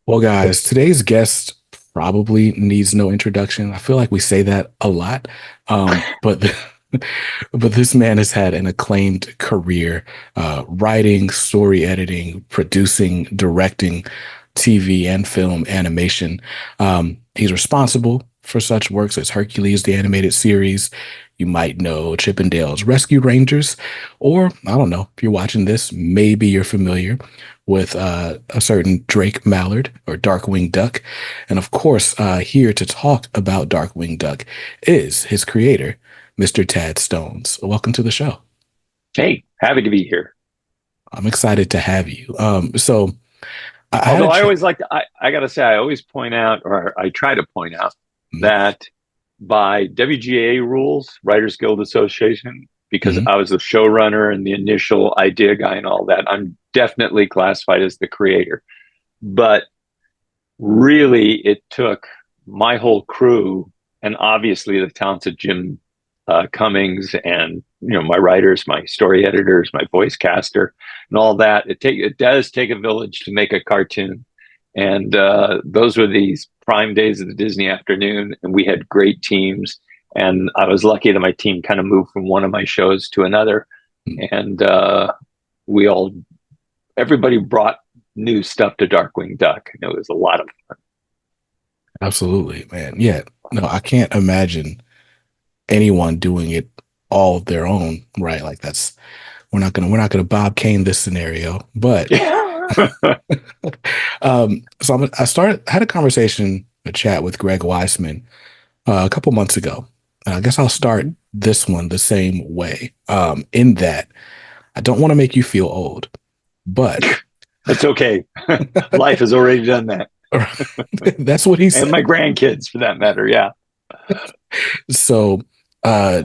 Well, guys, today's guest probably needs no introduction. I feel like we say that a lot, but but this man has had an acclaimed career, writing, story editing, producing, directing, TV and film animation. He's responsible for such works as Hercules, the animated series. You might know Chippendale's Rescue Rangers, or I don't know if you're watching this, maybe you're familiar with a certain Drake Mallard or Darkwing Duck. And of course, here to talk about Darkwing Duck is his creator, Mr. Tad Stones. Welcome to the show. Hey, happy to be here. I'm excited to have you. So I had Although a I ch- always like to, I got to say, I always point out, or I try to point out, Mhm, that by WGA rules, Writers Guild Association, because mhm. I was the showrunner and the initial idea guy and all that, I'm definitely classified as the creator. But really, it took my whole crew and obviously the talented Jim Cummings and my writers, my story editors, my voice caster, and all that. It does take a village to make a cartoon, and those were these prime days of the Disney afternoon, and we had great teams. And I was lucky that my team kind of moved from one of my shows to another, and we all everybody brought new stuff to Darkwing Duck. It was a lot of Absolutely, man. Yeah, no, I can't imagine anyone doing it all their own, right? Like that's we're not gonna Bob Kane this scenario, but fun. so I had a conversation, a chat with Greg Weisman a couple months ago. And I guess I'll start this one the same way. In that I don't want to make you feel old, but It's okay. Life has already done that. that's what he And said. my grandkids for that matter. Yeah. So uh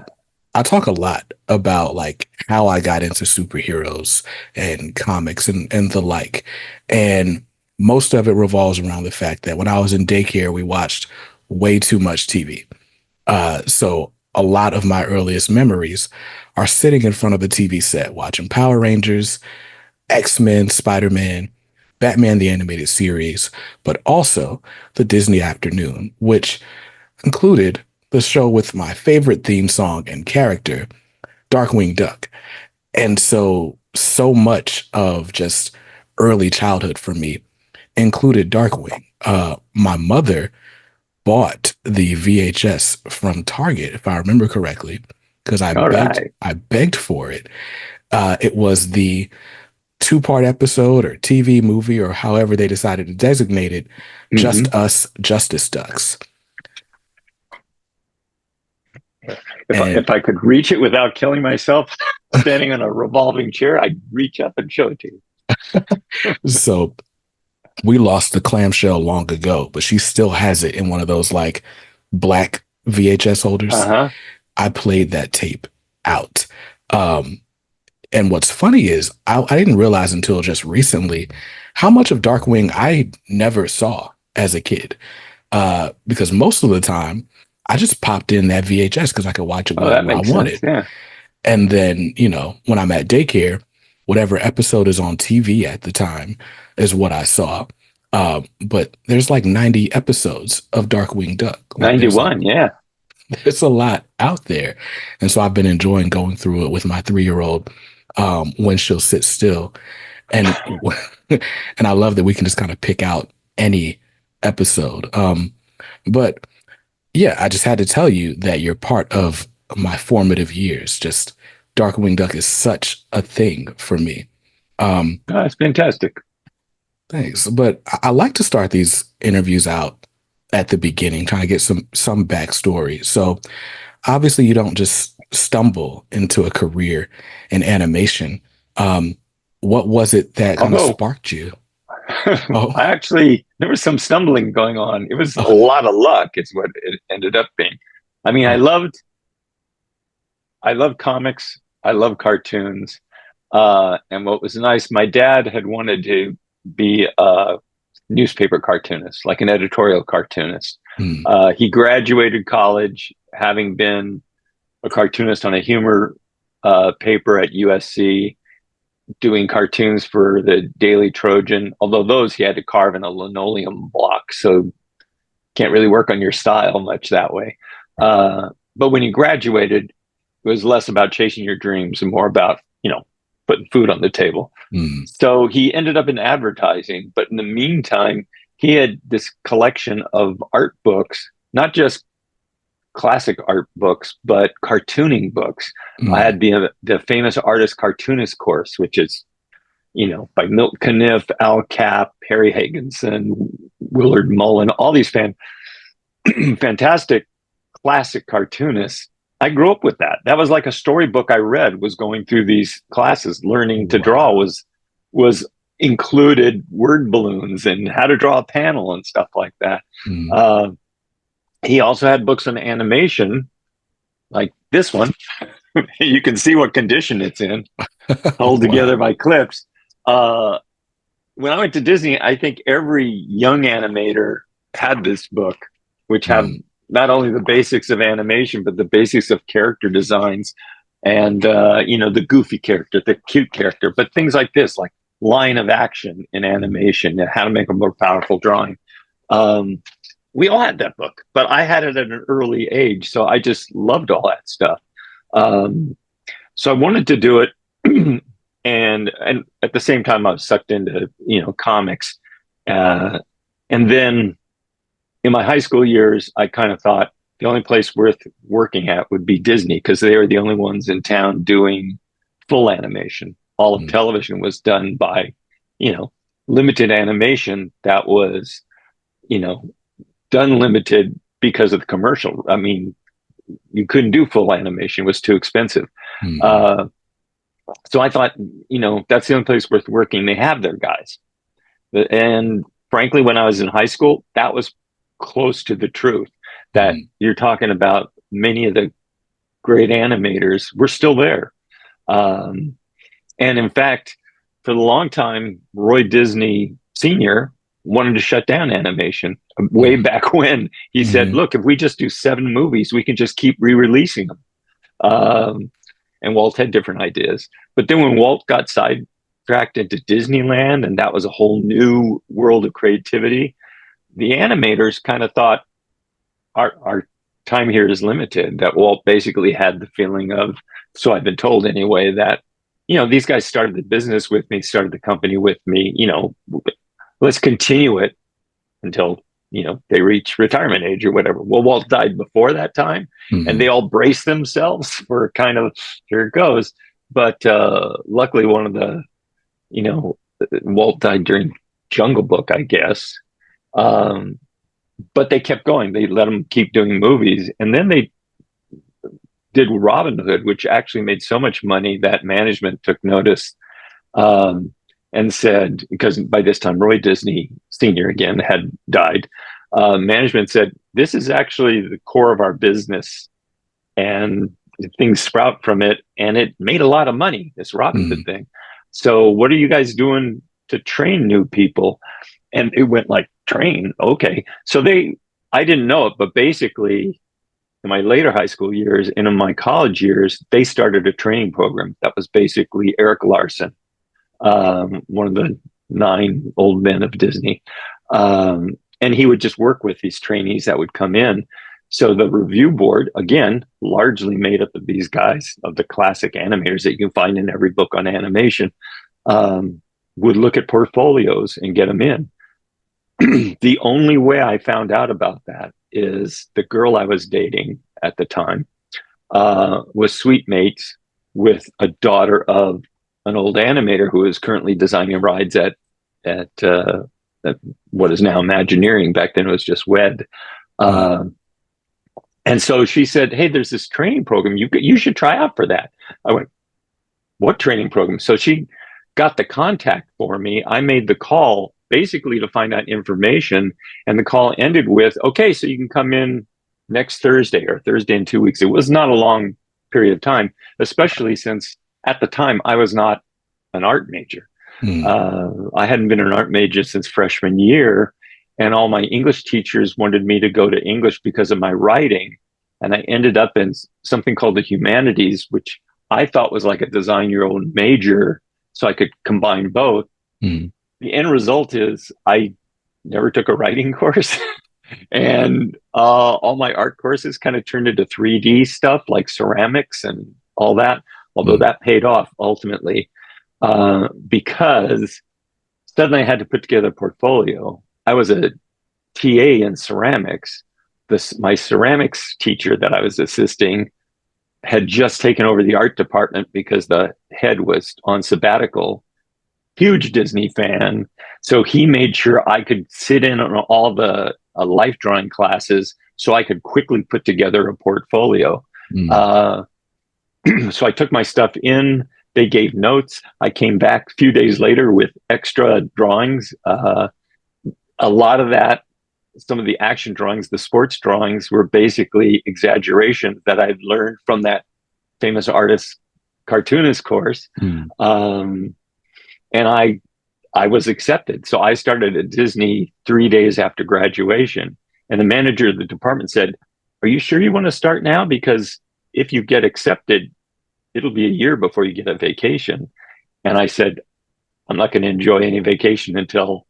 I talk a lot about like how I got into superheroes and comics and the like. And most of it revolves around the fact that when I was in daycare, we watched way too much TV. So a lot of my earliest memories are sitting in front of the TV set watching Power Rangers, X-Men, Spider-Man, Batman the Animated Series, but also the Disney Afternoon, which included the show with my favorite theme song and character, Darkwing Duck. And so much of just early childhood for me included Darkwing. My mother bought the VHS from Target, if I remember correctly, because All right. I begged for it. It was the two-part episode or TV movie or however they decided to designate it, Just Mm-hmm. Us Justice Ducks. If And I could reach it without killing myself, standing on a revolving chair, I'd reach up and show it to you. so we lost the clamshell long ago, but she still has it in one of those like black VHS Uh holders. huh. I played that tape out. Um, and what's funny is I didn't realize until just recently how much of Darkwing I never saw as a kid. Because most of the time I just popped in that VHS because I could watch it Oh, that whenever I makes sense. wanted. Yeah. And then, when I'm at daycare, whatever episode is on TV at the time is what I saw. But there's like 90 episodes of Darkwing Duck. Like 91. Yeah. there's a lot out there. And so I've been enjoying going through it with my 3-year-old when she'll sit still. And and I love that we can just kind of pick out any episode. But yeah, I just had to tell you that you're part of my formative years. Just Darkwing Duck is such a thing for me. Um, Oh, that's fantastic. Thanks. But I like to start these interviews out at the beginning, trying to get some backstory. So obviously you don't just stumble into a career in animation. Um, what was it that Oh, kind of no. sparked you? I Oh, actually, there was some stumbling going on. It was a oh, lot of luck, is what it ended up being. I mean, oh, I loved comics. I love cartoons. And what was nice, my dad had wanted to be a newspaper cartoonist, like an editorial cartoonist. hmm, He graduated college having been a cartoonist on a humor paper at USC. doing cartoons for the Daily Trojan, although those he had to carve in a linoleum block, so can't really work on your style much that way. But when he graduated, it was less about chasing your dreams and more about, putting food on the table. Mm. So he ended up in advertising, but in the meantime, he had this collection of art books, not just classic art books, but cartooning books. I Mm. had the famous artist cartoonist course, which is, by Milt Caniff, Al Capp, Harry Higginson, Willard Mullen, all these fantastic classic cartoonists. I grew up with that. That was like a storybook I read, was going through these classes. Learning to draw Wow. was included word balloons and how to draw a panel and stuff like that. Mm. Uh, he also had books on animation, like this one. You can see what condition it's in, held together Wow. by clips. When I went to Disney, I think every young animator had this book, which have Mm. not only the basics of animation, but the basics of character designs and, the goofy character, the cute character, but things like this, like line of action in Mm. animation and how to make a more powerful drawing. Um, we all had that book, but I had it at an early age. So I just loved all that stuff. Um, so I wanted to do it. And at the same time, I was sucked into, comics. And then in my high school years, I kind of thought the only place worth working at would be Disney because they were the only ones in town doing full animation. All of Mm. television was done by, limited animation that was, you know, done limited because of the commercial. I mean, you couldn't do full animation; it was too expensive. Mm. Uh, so I thought, that's the only place worth working. They have their guys, and frankly, when I was in high school, that was close to the truth. That Mm. you're talking about many of the great animators were still there, um, and in fact, for the long time, Roy Disney Sr. wanted to shut down animation way Mm. back when. He said, Mhm. "Look, if we just do 7 movies, we can just keep re-releasing them." And Walt had different ideas. But then when Walt got sidetracked into Disneyland, and that was a whole new world of creativity, the animators kind of thought our time here is limited. That Walt basically had the feeling of, so I've been told anyway, that these guys started the business with me, started the company with me. Let's continue it until they reach retirement age or whatever. Well, Walt died before that time, and they Mhm. all braced themselves for kind of, here it goes. But luckily, one of the you know Walt died during Jungle Book, I guess. Um, but they kept going. They let him keep doing movies, and then they did Robin Hood, which actually made so much money that management took notice, um, and said, because by this time Roy Disney Sr. again had died, management said, this is actually the core of our business, and things sprout from it, and it made a lot of money, this Robin Hood Mm. thing. So what are you guys doing to train new people? And it went like, train, okay. So I didn't know it, but basically in my later high school years and in my college years, they started a training program that was basically Eric Larson, one of the 9 old men of Disney. And he would just work with these trainees that would come in. So the review board, again, largely made up of these guys, of the classic animators that you can find in every book on animation, would look at portfolios and get them in. The only way I found out about that is the girl I was dating at the time was sweet mates with a daughter of an old animator who is currently designing rides at what is now Imagineering. Back then it was just WED. Mm. Uh, and so she said, "Hey, there's this training program. You should try out for that." I went, "What training program?" So she got the contact for me. I made the call basically to find out information, and the call ended with, "Okay, so you can come in next Thursday or Thursday in 2 weeks." It was not a long period of time, especially since at the time I was not an art major. Mm. I hadn't been an art major since freshman year, and all my English teachers wanted me to go to English because of my writing. And I ended up in something called the humanities, which I thought was like a design your own major. so I could combine both. Mm. The end result is I never took a writing course. And all my art courses kind of turned into 3D stuff like ceramics and all that, although Mm. that paid off ultimately because suddenly I had to put together a portfolio. I was a TA in ceramics. My ceramics teacher that I was assisting had just taken over the art department because the head was on sabbatical. Huge Disney fan. So he made sure I could sit in on all the life drawing classes so I could quickly put together a portfolio. Mm. Uh, so I took my stuff in. They gave notes. I came back a few days later with extra drawings. A lot of that, some of the action drawings, the sports drawings were basically exaggerations that I'd learned from that famous artist cartoonist course. Mm. Um, and I was accepted. So I started at Disney 3 days after graduation. And the manager of the department said, "Are you sure you want to start now? Because if you get accepted, it'll be a year before you get a vacation." And I said, "I'm not going to enjoy any vacation until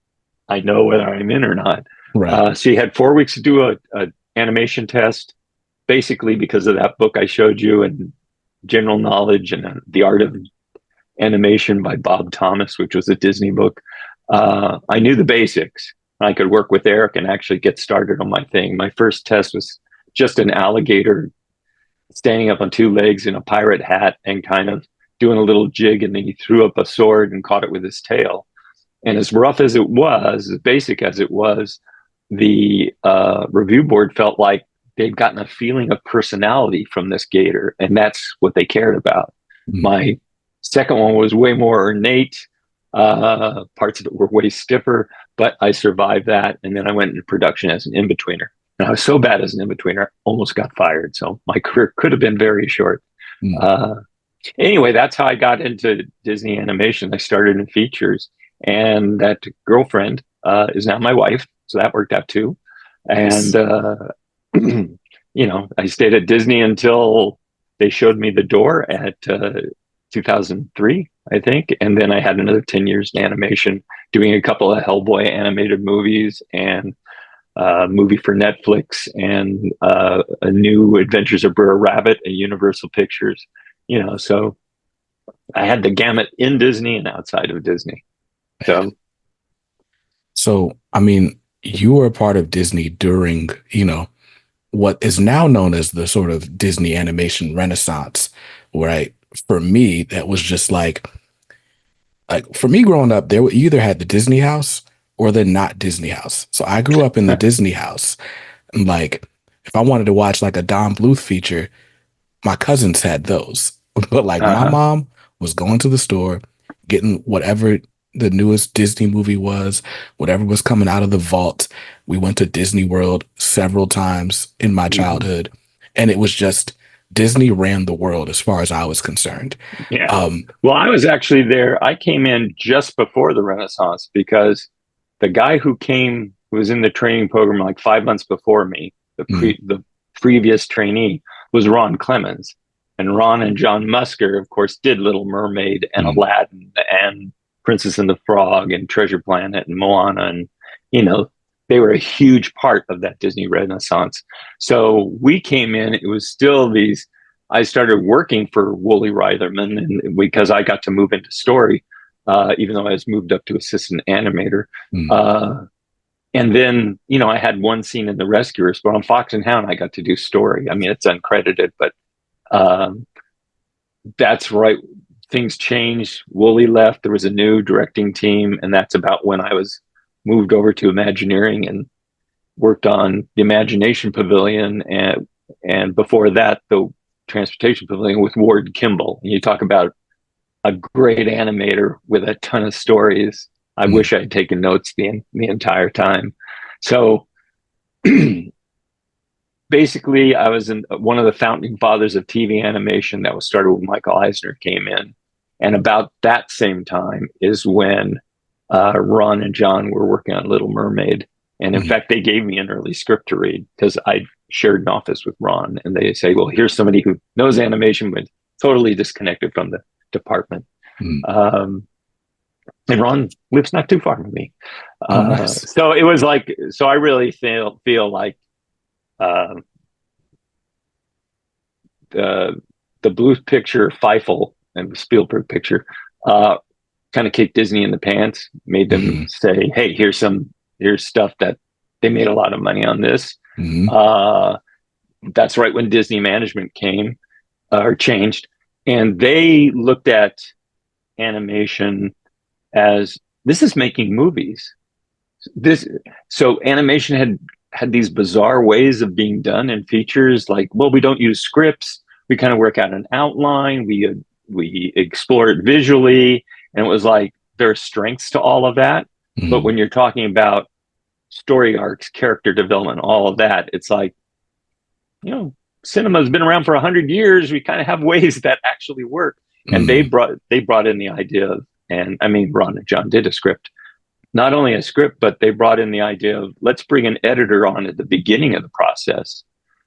I know whether I'm in or not." Right. So you had 4 weeks to do a animation test, basically because of that book I showed you and general knowledge and the art of animation by Bob Thomas, which was a Disney book. I knew the basics. I could work with Eric and actually get started on my thing. My first test was just an alligator standing up on two legs in a pirate hat and kind of doing a little jig, and then he threw up a sword and caught it with his tail. And as rough as it was, as basic as it was, the review board felt like they'd gotten a feeling of personality from this gator, and that's what they cared about. Mm. My second one was way more ornate. Parts of it were way stiffer, but I survived that. And then I went into production as an in-betweener. And I was so bad as an in-betweener, almost got fired. So my career could have been very short. Mm. Uh, anyway, that's how I got into Disney animation. I started in features, and that girlfriend is now my wife. So that worked out too. And, Nice. I stayed at Disney until they showed me the door at 2003, I think. And then I had another 10 years in animation, doing a couple of Hellboy animated movies and a movie for Netflix and a new Adventures of Brer Rabbit at Universal Pictures. So I had the gamut in Disney and outside of Disney. So So, I mean, you were a part of Disney during, what is now known as the sort of Disney animation renaissance, right? For me, that was just like for me growing up, you either had the Disney house or the not Disney house. So I grew up in the Disney house. And like if I wanted to watch like a Don Bluth feature, my cousins had those. But like my uh-huh. mom was going to the store, getting whatever the newest Disney movie was, whatever was coming out of the vault. We went to Disney World several times in my Mm-hmm. childhood, and it was just Disney ran the world as far as I was concerned. Yeah. Um, Well, I was actually there. I came in just before the Renaissance because the guy who was in the training program like 5 months before me, mm, the previous trainee, was Ron Clemens. And Ron and John Musker, of course, did Little Mermaid and mm, Aladdin and Princess and the Frog and Treasure Planet and Moana. And, you know, they were a huge part of that Disney Renaissance. So we came in, it was still these. I started working for Wooly Reitherman and because I got to move into story, even though I was moved up to assistant animator. mm, Uh, and then, I had one scene in The Rescuers, but on Fox and Hound, I got to do story. I mean, it's uncredited, but um, that's right. Things changed. Wooly left. There was a new directing team, and that's about when I was moved over to Imagineering and worked on the Imagination Pavilion, and before that, the Transportation Pavilion with Ward Kimball. And you talk about a great animator with a ton of stories. I mm, wish I had taken notes the entire time. So basically, I was in one of the founding fathers of TV animation that was started when Michael Eisner came in. And about that same time is when Ron and John were working on Little Mermaid. And in mm, fact, they gave me an early script to read because I shared an office with Ron. And they say, well, here's somebody who knows animation, but totally disconnected from the department. mm. Um, And Ron lives not too far from me. Oh, nice. So it was like, so I really feel like uh, the the Bluth picture, Feifel, and the Spielberg picture uh, kind of kicked Disney in the pants, made them Hmm. say, "Hey, here's stuff that they made a lot of money on this." Hmm. Uh, that's right when Disney management came or changed, and they looked at animation as this is making movies. This so animation had these bizarre ways of being done in features. Like, well, we don't use scripts. We kind of work out an outline. We explore it visually, and it was like there are strengths to all of that. But Hmm. when you're talking about story arcs, character development, all of that, it's like, cinema's been around for 100 years. We kind of have ways that actually work. And Hmm. they brought in the idea of, and I mean, Ron and John did a script, not only a script, but they brought in the idea of let's bring an editor on at the beginning of the process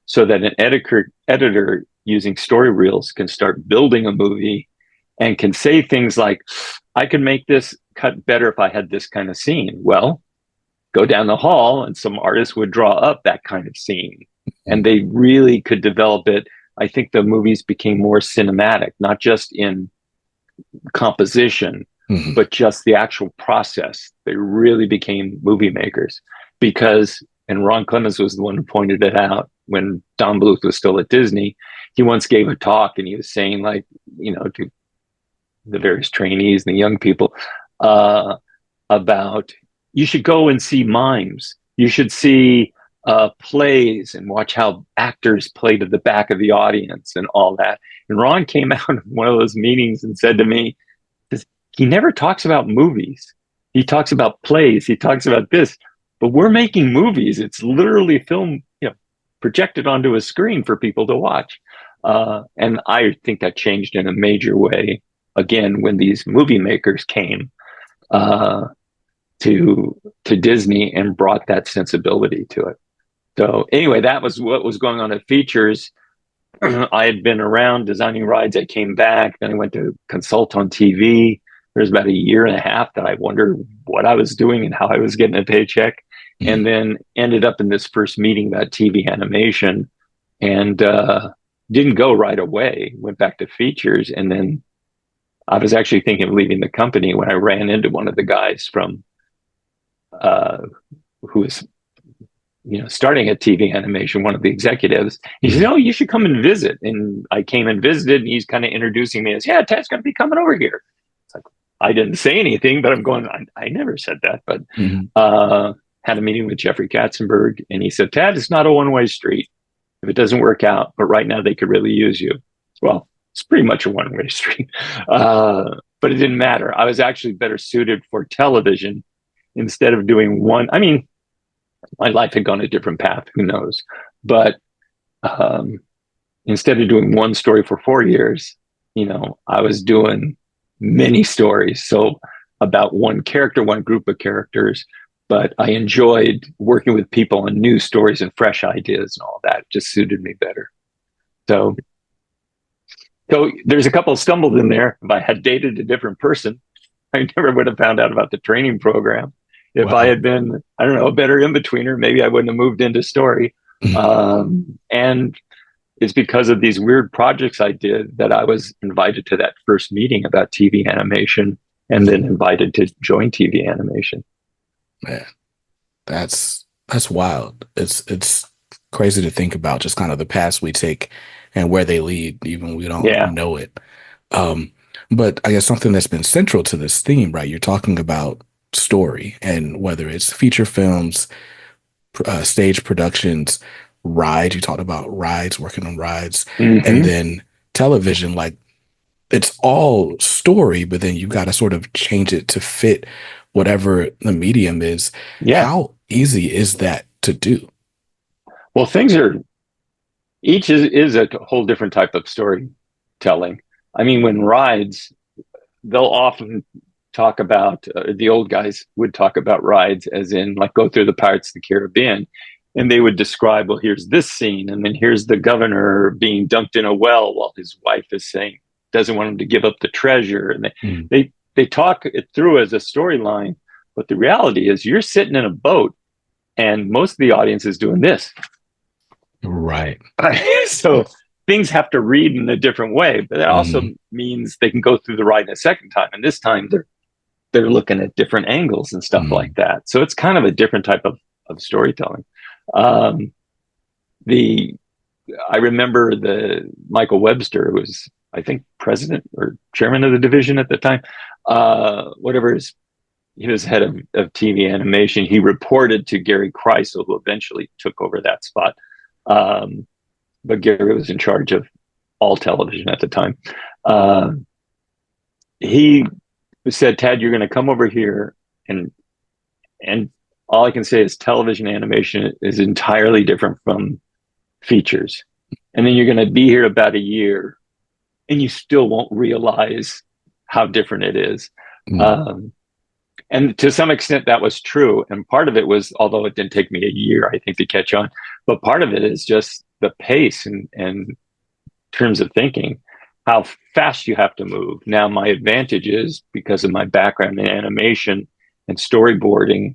so that an editor using story reels can start building a movie and can say things like, I could make this cut better if I had this kind of scene. Well, go down the hall and some artists would draw up that kind of scene. And they really could develop it. I think the movies became more cinematic, not just in composition, Hmm. but just the actual process. They really became movie makers because, and Ron Clements was the one who pointed it out when Don Bluth was still at Disney. He once gave a talk and he was saying, like, to the various trainees and the young people, about you should go and see mimes. You should see plays and watch how actors play to the back of the audience and all that. And Ron came out of one of those meetings and said to me, he never talks about movies. He talks about plays. He talks about this, but we're making movies. It's literally film, projected onto a screen for people to watch. And I think that changed in a major way again when these movie makers came uh, to Disney and brought that sensibility to it. So anyway, that was what was going on at Features. I had been around designing rides. I came back, then I went to consult on TV. There's about a year and a half that I wondered what I was doing and how I was getting a paycheck, and Hmm. then ended up in this first meeting about TV animation, and didn't go right away. Went back to Features, and then I was actually thinking of leaving the company when I ran into one of the guys from uh, who was starting at TV animation, one of the executives. He said, Hmm. "Oh, you should come and visit." And I came and visited, and he's kind of introducing me as, "Yeah, Ted's going to be coming over here." It's like, I didn't say anything, but I'm going, I never said that. But Hmm. uh, had a meeting with Jeffrey Katzenberg, and he said, "Ted, it's not a one-way street. If it doesn't work out, but right now they could really use you." Well, it's pretty much a one-way street. But it didn't matter. I was actually better suited for television instead of doing one. I mean, my life had gone a different path. Who knows? But um, instead of doing one story for 4 years, I was doing many stories. So about one character, one group of characters. But I enjoyed working with people on new stories and fresh ideas and all that. It just suited me better. So, so there's a couple of stumbles in there. If I had dated a different person, I never would have found out about the training program. If I Wow. had been, I don't know, a better in betweener, maybe I wouldn't have moved into story. And it's because of these weird projects I did that I was invited to that first meeting about TV animation and then invited to join TV animation. Man, that's wild. It's crazy to think about just kind of the paths we take and where they lead, even when we don't Yeah. know it. Um, but I guess something that's been central to this theme, right? You're talking about story and whether it's feature films, stage productions, rides. You talked about rides, working on rides, and Mm-hmm. then television. Like it's all story, but then you got to sort of change it to fit whatever the medium is. Yeah. How easy is that to do? Well, each is a whole different type of storytelling. I mean, when rides, they'll often talk about the old guys would talk about rides as in like go through the Pirates of the Caribbean, and they would describe, well, here's this scene, and then here's the governor being dunked in a well while his wife is saying doesn't want him to give up the treasure, and Mm. they they talk it through as a storyline, but the reality is you're sitting in a boat and most of the audience is doing this. Right. So things have to read in a different way, but that also Hmm. means they can go through the ride a second time. And this time they're looking at different angles and stuff like Hmm. that. So it's kind of a different type of storytelling. Um, the I remember the Michael Webster, who was I think president or chairman of the division at the time. Whatever his He was head of TV animation. He reported to Gary Kreisel, who eventually took over that spot. Um, but Gary was in charge of all television at the time. Uh, he said, "Tad, you're going to come over here, and and all I can say is television animation is entirely different from features, and then you're going to be here about a year, and you still won't realize how different it is." Hmm. Um, and to some extent that was true, and part of it was, although it didn't take me a year I think to catch on, but part of it is just the pace and terms of thinking, how fast you have to move. Now my advantage is because of my background in animation and storyboarding,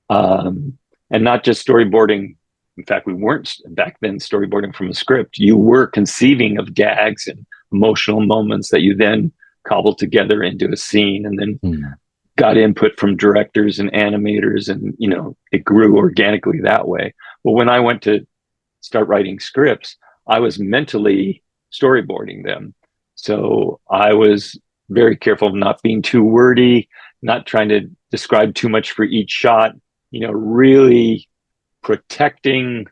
um, and not just storyboarding. In fact, we weren't back then storyboarding from a script. You were conceiving of gags and emotional moments that you then cobbled together into a scene, and then Hmm. got input from directors and animators, and it grew organically that way. But when I went to start writing scripts, I was mentally storyboarding them, so I was very careful of not being too wordy, not trying to describe too much for each shot, really protecting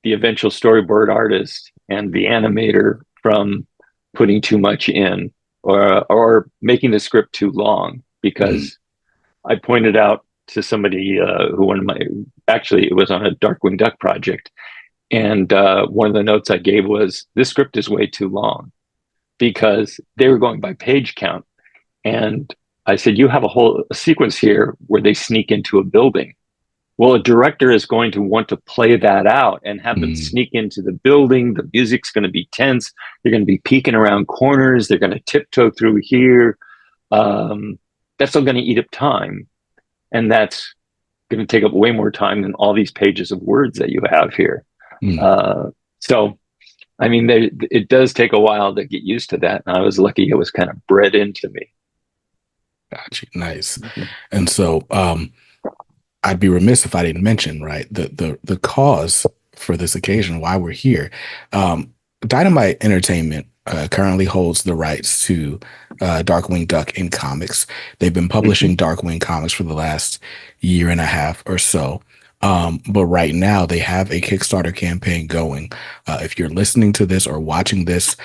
the eventual storyboard artist and the animator from putting too much in, or making the script too long, Hmm. because I pointed out to somebody, who one of my actually it was on a Darkwing Duck project, and one of the notes I gave was, this script is way too long, because they were going by page count, and I said, you have a sequence here where they sneak into a building. Well, a director is going to want to play that out and have them Hmm. sneak into the building. The music's going to be tense. They're going to be peeking around corners. They're going to tiptoe through here. Um, that's still going to eat up time. And that's going to take up way more time than all these pages of words that you have here. Hmm. Uh, so, I mean, it does take a while to get used to that. And I was lucky it was kind of bred into me. Gotcha. Nice. Mm-hmm. And so, I'd be remiss if I didn't mention, right, the cause for this occasion, why we're here. Um, Dynamite Entertainment currently holds the rights to Darkwing Duck in comics. They've been Mm-hmm. publishing Darkwing comics for the last year and a half or so. But right now, they have a Kickstarter campaign going. If you're listening to this or watching this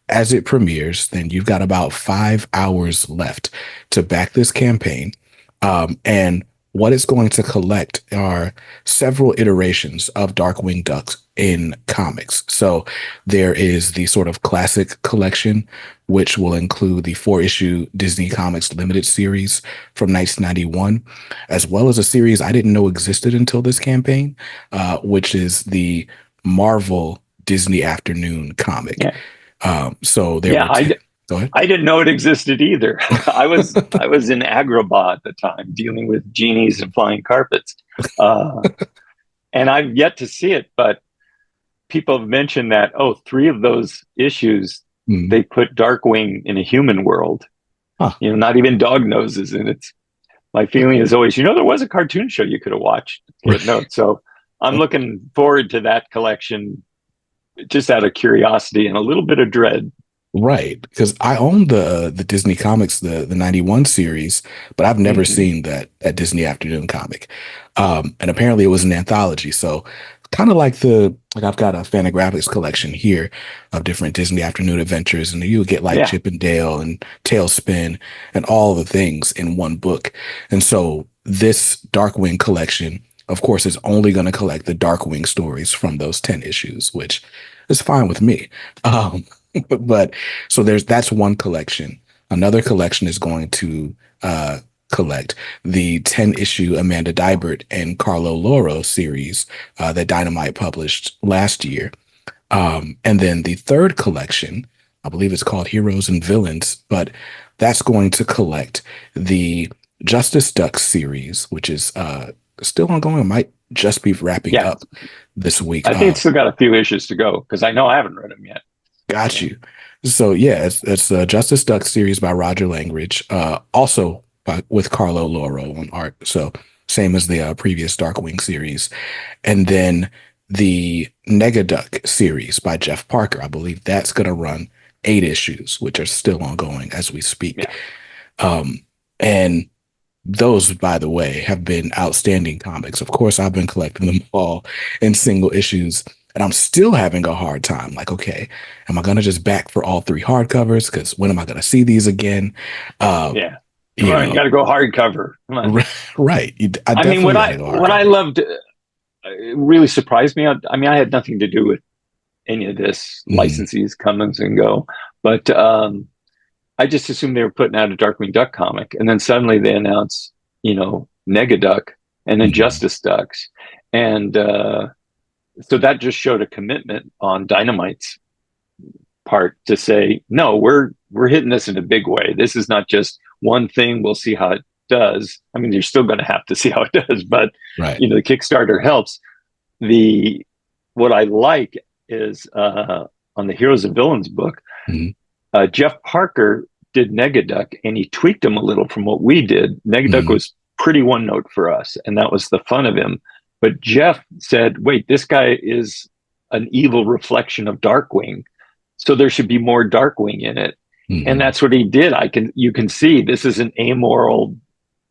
as it premieres, then you've got about 5 hours left to back this campaign. And what it's going to collect are several iterations of Darkwing Duck in comics. So there is the sort of classic collection, which will include the 4 issue Disney Comics limited series from 1991, as well as a series I didn't know existed until this campaign, which is the Marvel Disney Afternoon comic. Yeah. So there Yeah. were 10. Go ahead. I didn't know it existed either. I was in Agrabah at the time, dealing with genies and flying carpets, uh, and I've yet to see it. But people have mentioned that, oh, 3 of those issues Mm. they put Darkwing in a human world. Huh. Not even dog noses, and it's my feeling is always, there was a cartoon show you could have watched. Footnote. So I'm looking forward to that collection, just out of curiosity and a little bit of dread. Right, because I own the Disney Comics, the 91 series, but I've never Mm-hmm. seen that Disney Afternoon comic. And apparently it was an anthology. So kind of like I've got a Fantagraphics collection here of different Disney Afternoon adventures, and you get like Yeah. Chip and Dale and Tailspin and all the things in one book. And so this Darkwing collection, of course, is only going to collect the Darkwing stories from those 10 issues, which is fine with me. Um, but so that's one collection. Another collection is going to collect the 10 issue Amanda Dibert and Carlo Loro series that Dynamite published last year. And then the third collection, I believe it's called Heroes and Villains, but that's going to collect the Justice Duck series, which is still ongoing. It might just be wrapping Yeah, up this week. I think it's still got a few issues to go because I know I haven't read them yet. Got So you. So yeah, it's the Justice Duck series by Roger Langridge, also with Carlo Loro on art. So same as the previous Darkwing series, and then the Negaduck series by Jeff Parker. I believe that's going to run 8 issues, which are still ongoing as we speak. yeah, And those, by the way, have been outstanding comics. Of course, I've been collecting them all in single issues, and I'm still having a hard time. Like, okay, am I going to just back for all 3 hardcovers? Because when am I going to see these again? Uh, yeah. Come you on, you know, got to go hardcover. Come on. right. I I mean, definitely got to go what I hardcover. loved, it really surprised me. I mean, I had nothing to do with any of this. Mm, Licensees come and go, but I just assumed they were putting out a Darkwing Duck comic, and then suddenly they announce, Negaduck, and then mm, Justice Ducks, and so that just showed a commitment on Dynamite's part to say, no, we're hitting this in a big way. This is not just one thing. We'll see how it does. I mean, you're still going to have to see how it does, but right. the Kickstarter helps. The What I like is on the Heroes and Villains book, Mm, Jeff Parker did Negaduck, and he tweaked him a little from what we did. Negaduck mm, was pretty one note for us, and that was the fun of him. But Jeff said, wait, this guy is an evil reflection of Darkwing, so there should be more Darkwing in it. And mm, that's what he did. You can see this is an amoral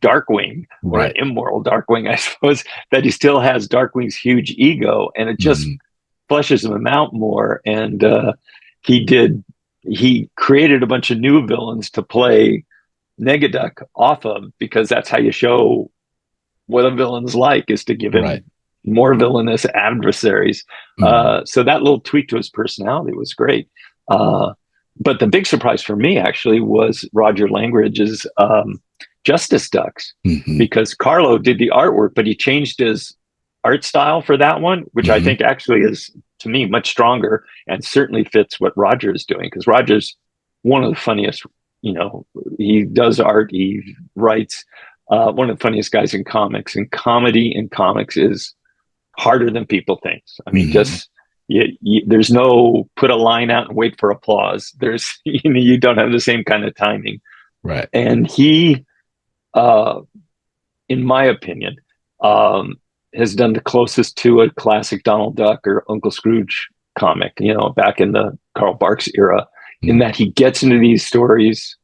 Darkwing, or an right. immoral Darkwing, I suppose, that he still has Darkwing's huge ego, and it just Mm, fleshes him out more. And he did he created a bunch of new villains to play Negaduck off of, because that's how you show what a villain's like, is to give right. him more villainous adversaries. Mm, So that little tweak to his personality was great. Uh, but the big surprise for me actually was Roger Langridge's Justice Ducks, mm, because Carlo did the artwork, but he changed his art style for that one, which I mm, think actually is, to me, much stronger and certainly fits what Roger is doing, because Roger's one of the funniest. He does art, he writes. One of the funniest guys in comics, and comedy in comics is harder than people think. I mean, mm, just there's no put a line out and wait for applause. There's you don't have the same kind of timing, right. and he, uh, in my opinion, um, has done the closest to a classic Donald Duck or Uncle Scrooge comic. Back in the Carl Barks era, in Mm, that he gets into these stories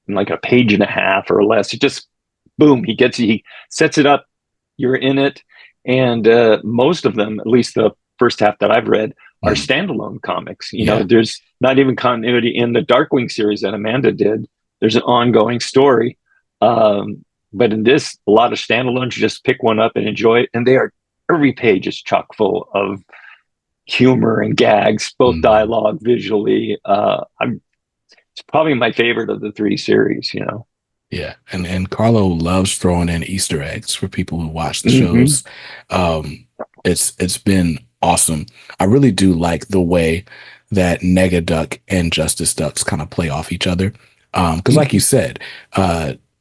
in like a page and a half or less. It just boom, he sets it up, you're in it. And most of them, at least the first half that I've read, are mm, standalone comics. yeah. There's not even continuity in the Darkwing series that Amanda did. There's an ongoing story. But in this, a lot of standalones, you just pick one up and enjoy it. And every page is chock full of humor and gags, both Mm. dialogue, visually. It's probably my favorite of the 3 series. Yeah, and Carlo loves throwing in Easter eggs for people who watch the Mm-hmm. shows. Um, it's been awesome. I really do like the way that Negaduck and Justice Ducks kind of play off each other. Because like you Mm-hmm. said,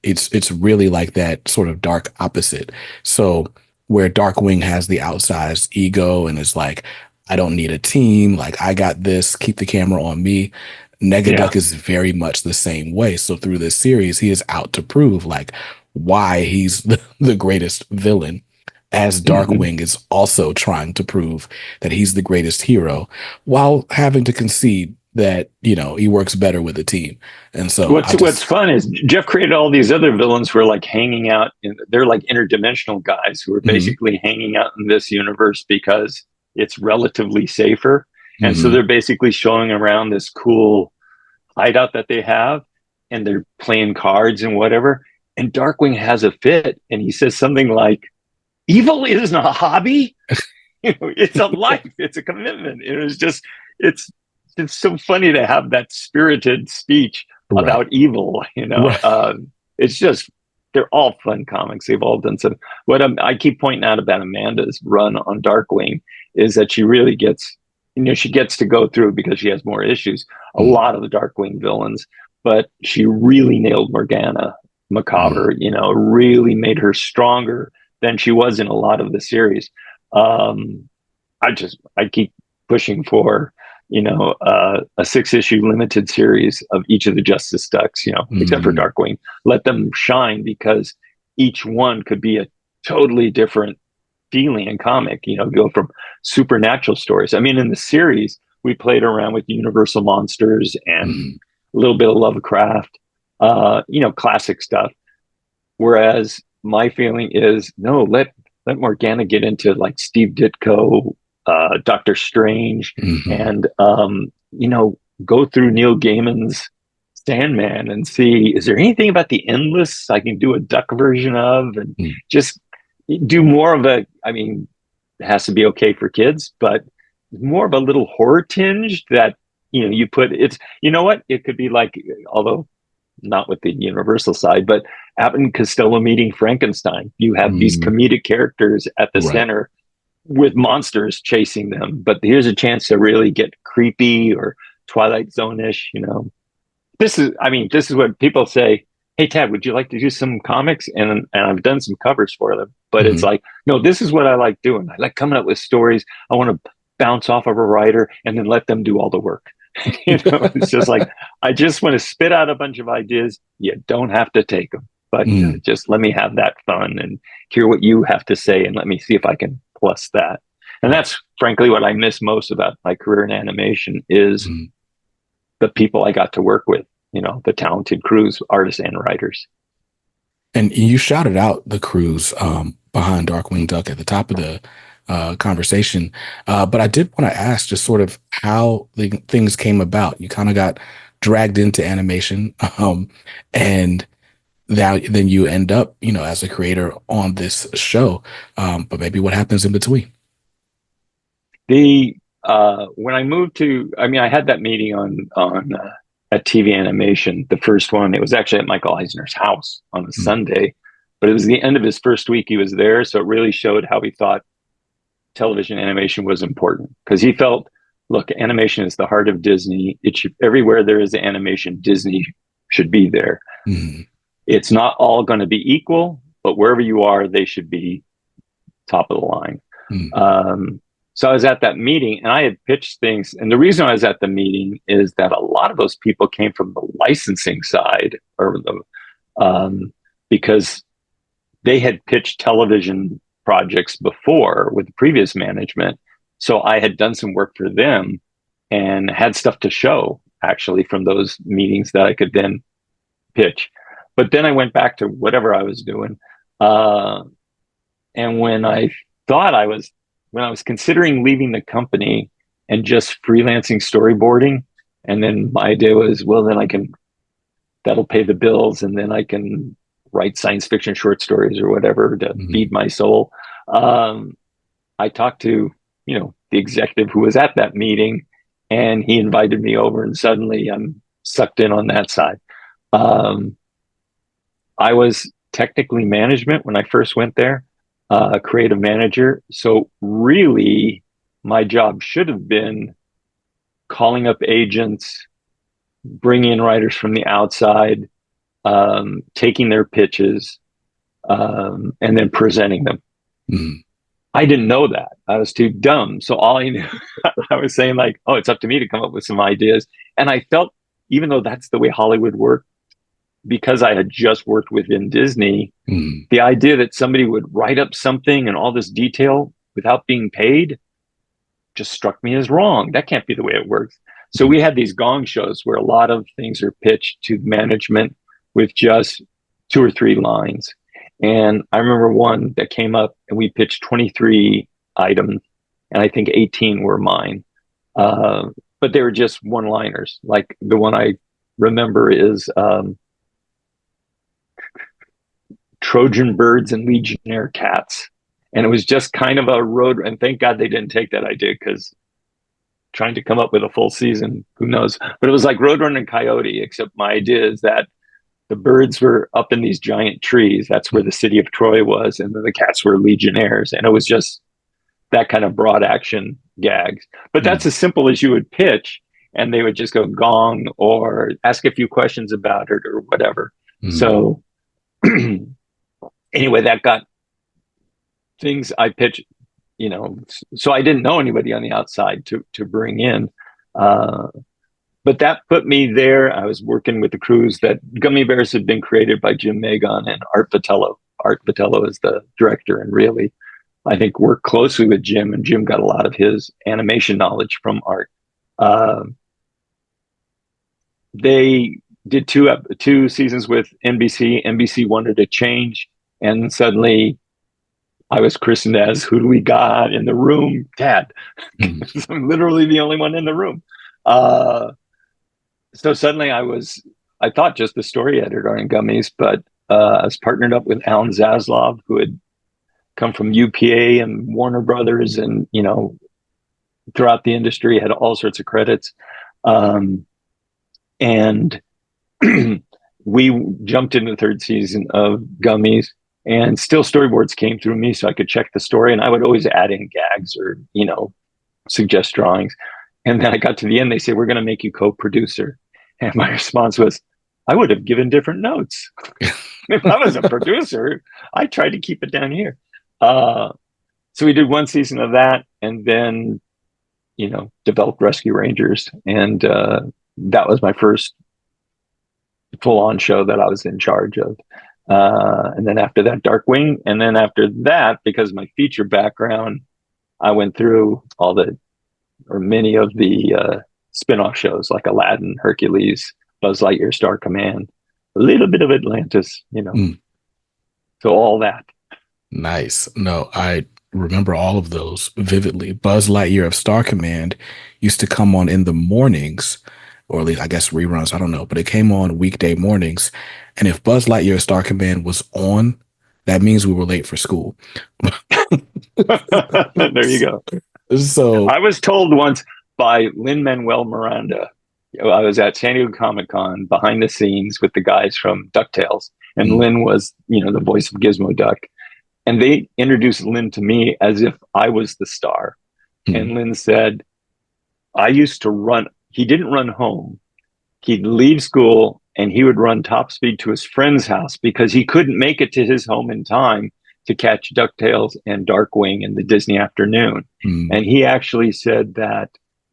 it's really like that sort of dark opposite. So where Darkwing has the outsized ego and is like, I don't need a team, like I got this, keep the camera on me. Yeah. Negaduck is very much the same way. So through this series, he is out to prove like why he's the greatest villain, as Mm-hmm. Darkwing is also trying to prove that he's the greatest hero while having to concede that, he works better with a team. And so I What's just, fun is Jeff created all these other villains who are like hanging out they're like interdimensional guys who are mhm, basically hanging out in this universe because it's relatively safer. And so mhm, they're basically showing around this cool hideout that they have, and they're playing cards and whatever. And Darkwing has a fit, and he says something like, "Evil isn't a hobby, it's a life, it's a commitment." It's it's so funny to have that spirited speech right, about evil. right, It's just, they're all fun comics. They've all done some. What I keep pointing out about Amanda's run on Darkwing is that she really gets, she gets to go through, because she has more issues, a mm, lot of the Darkwing villains. but she really nailed Morgana Mm, Macabre, really made her stronger than she was in a lot of the series. Um, I keep pushing for, a 6-issue limited series of each of the Justice Ducks, except for mm, Darkwing. Let them shine because each one could be a totally different feeling and comic, go from supernatural stories. I mean, in the series, we played around with universal monsters and mm, a little bit of Lovecraft, classic stuff. Whereas my feeling is no, let Morgana get into like Steve Ditko, Doctor Strange, mhm, and go through Neil Gaiman's Sandman and see is there anything about the endless I can do a duck version of, and mm, just do more of a. I mean, it has to be okay for kids, but more of a little horror tinge that you put. It's what it could be like, although not with the universal side, but Abbott and Costello meeting Frankenstein. You have these mm, comedic characters at the right. center with monsters chasing them, but here's a chance to really get creepy or Twilight Zone-ish. This is what people say. Hey Ted, would you like to do some comics? And I've done some covers for them, but it's Mhm, like, no, this is what I like doing. I like coming up with stories. I want to bounce off of a writer and then let them do all the work. It's just like I just want to spit out a bunch of ideas. You don't have to take them, but mm, just let me have that fun and hear what you have to say, and let me see if I can plus that. And right. that's frankly what I miss most about my career in animation is Mm. the people I got to work with. The talented crews, artists, and writers. And you shouted out the crews behind Darkwing Duck at the top of the conversation. But I did want to ask just sort of how the things came about. You kind of got dragged into animation, and now then you end up, as a creator on this show. But maybe what happens in between? The When I moved to, I mean, I had that meeting on at TV Animation, the first one. It was actually at Michael Eisner's house on a Mm, Sunday, but it was the end of his first week he was there, so it really showed how he thought television animation was important because he felt, look, animation is the heart of Disney. It should everywhere there is animation, Disney should be there. mm, It's not all going to be equal, but wherever you are, they should be top of the line. mm, So I was at that meeting and I had pitched things. And the reason I was at the meeting is that a lot of those people came from the licensing side or because they had pitched television projects before with previous management. So I had done some work for them and had stuff to show actually from those meetings that I could then pitch. But then I went back to whatever I was doing. Uh, and thought I was, when I was considering leaving the company and just freelancing storyboarding, and then my idea was, well, then that'll pay the bills, and then I can write science fiction short stories or whatever to mm, feed my soul. Um, I talked to, the executive who was at that meeting, and he invited me over, and suddenly I'm sucked in on that side. Um, I was technically management when I first went there, creative manager. So really, my job should have been calling up agents, bringing in writers from the outside, taking their pitches, and then presenting them. mm, I didn't know that. I was too dumb. So all I knew, I was saying like, oh, it's up to me to come up with some ideas. And I felt, even though that's the way Hollywood worked, because I had just worked within Disney, mm, the idea that somebody would write up something and all this detail without being paid just struck me as wrong. That can't be the way it works. So mm, we had these gong shows where a lot of things are pitched to management with just 2 or 3 lines. And I remember one that came up and we pitched 23 items, and I think 18 were mine. But they were just one liners. Like the one I remember is Trojan birds and Legionnaire cats. And it was just kind of a road. And thank God they didn't take that idea because trying to come up with a full season, who knows? But it was like Roadrunner and Coyote, except my idea is that the birds were up in these giant trees. That's where mm, the city of Troy was. And then the cats were Legionnaires. And it was just that kind of broad action gags. But that's mm, as simple as you would pitch. and they would just go gong or ask a few questions about it or whatever. Mm, So anyway, that got things I pitched, so I didn't know anybody on the outside to bring in. Uh, but that put me there. I was working with the crews that Gummy Bears had been created by Jim Magon and Art Vitello. Art Vitello is the director, and really, I think worked closely with Jim, and Jim got a lot of his animation knowledge from Art. Uh, they did two seasons with NBC. NBC wanted to change, and suddenly I was christened as "Who do we got in the room, Dad?" mm, I'm literally the only one in the room. Uh, so suddenly I thought just the story editor on Gummies, but I was partnered up with Alan Zaslav, who had come from UPA and Warner Brothers, and throughout the industry had all sorts of credits. And we jumped into the third season of Gummies, and still storyboards came through me, so I could check the story, and I would always add in gags or suggest drawings. And then I got to the end, they say, we're going to make you co-producer. And my response was, I would have given different notes. If I was a producer, I tried to keep it down here. So we did one season of that, and then, developed Rescue Rangers. And that was my first full-on show that I was in charge of. And then after that, Darkwing. And then after that, because of my feature background, I went through many of the spin-off shows like Aladdin, Hercules, Buzz Lightyear, Star Command, a little bit of Atlantis, mm. so all that. Nice. No, I remember all of those vividly. Buzz Lightyear of Star Command used to come on in the mornings, or at least I guess reruns, I don't know, but it came on weekday mornings. And if Buzz Lightyear of Star Command was on, that means we were late for school. There you go. So I was told once by Lin-Manuel Miranda. I was at San Diego Comic-Con behind the scenes with the guys from DuckTales, and mm, Lin was, the voice of Gizmo Duck. And they introduced Lin to me as if I was the star. mm, And Lin said, I used to run, he didn't run home. He'd leave school and he would run top speed to his friend's house because he couldn't make it to his home in time to catch DuckTales and Darkwing in the Disney afternoon. mm, And he actually said that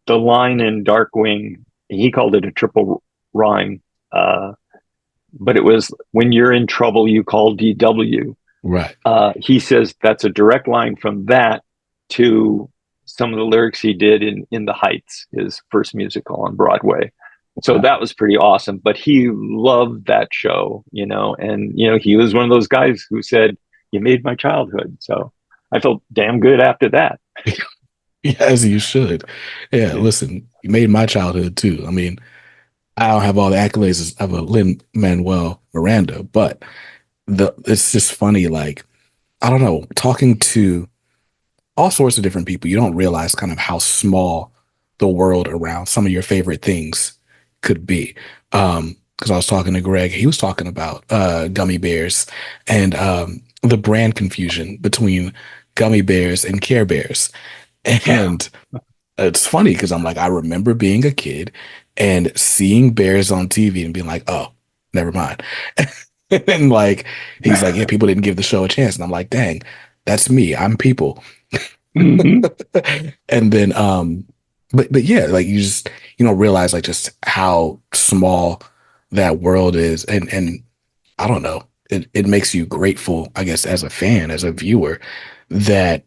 the line in Darkwing, he called it a triple rhyme, but it was, when you're in trouble, you call DW. right. He says that's a direct line from that to some of the lyrics he did in The Heights, his first musical on Broadway. So Wow. that was pretty awesome. But he loved that show, and he was one of those guys who said, "You made my childhood." So I felt damn good after that. As you should. Yeah, Yeah. listen, you made my childhood too. I mean, I don't have all the accolades of a Lin Manuel Miranda, but it's just funny, like, I don't know, talking to all sorts of different people, you don't realize kind of how small the world around some of your favorite things could be. Because I was talking to Greg, he was talking about gummy bears and the brand confusion between gummy bears and Care Bears. Yeah. And it's funny because I'm like, I remember being a kid and seeing bears on TV and being like, oh, never mind. And like, he's like, yeah, people didn't give the show a chance. And I'm like, dang, that's me. I'm people. Mm-hmm. And then but yeah, like you don't realize like just how small that world is. And I don't know, it makes you grateful, I guess, as a fan, as a viewer, that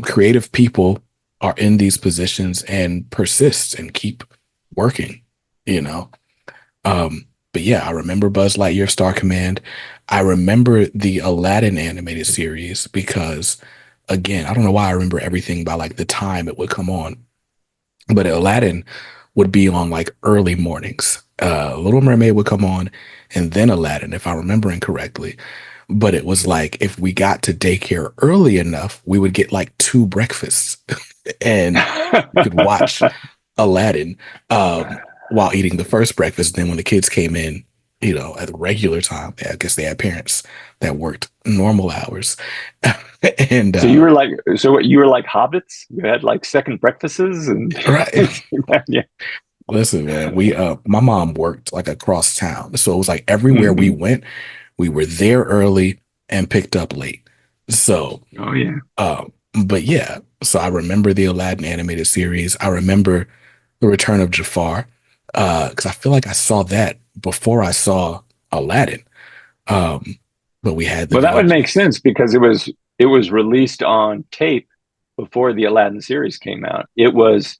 creative people are in these positions and persist and keep working, you know. But yeah, I remember Buzz Lightyear Star Command. I remember the Aladdin animated series because, again, I don't know why I remember everything by like the time it would come on, but Aladdin would be on like early mornings. Little Mermaid would come on, and then Aladdin, if I'm remembering correctly. But it was like if we got to daycare early enough, we would get like two breakfasts, and we could watch Aladdin while eating the first breakfast. Then when the kids came in, at the regular time, I guess they had parents that worked normal hours, and So you were like, so what, you were like hobbits? You had like second breakfasts and right. yeah. Listen, man, we my mom worked like across town. So it was like everywhere we Hmm. went, we were there early and picked up late. So Oh yeah. but yeah, so I remember the Aladdin animated series. I remember the Return of Jafar. Because I feel like I saw that before I saw Aladdin. Um, but we had the Well, that would make VHS. sense because it was released on tape before the Aladdin series came out. It was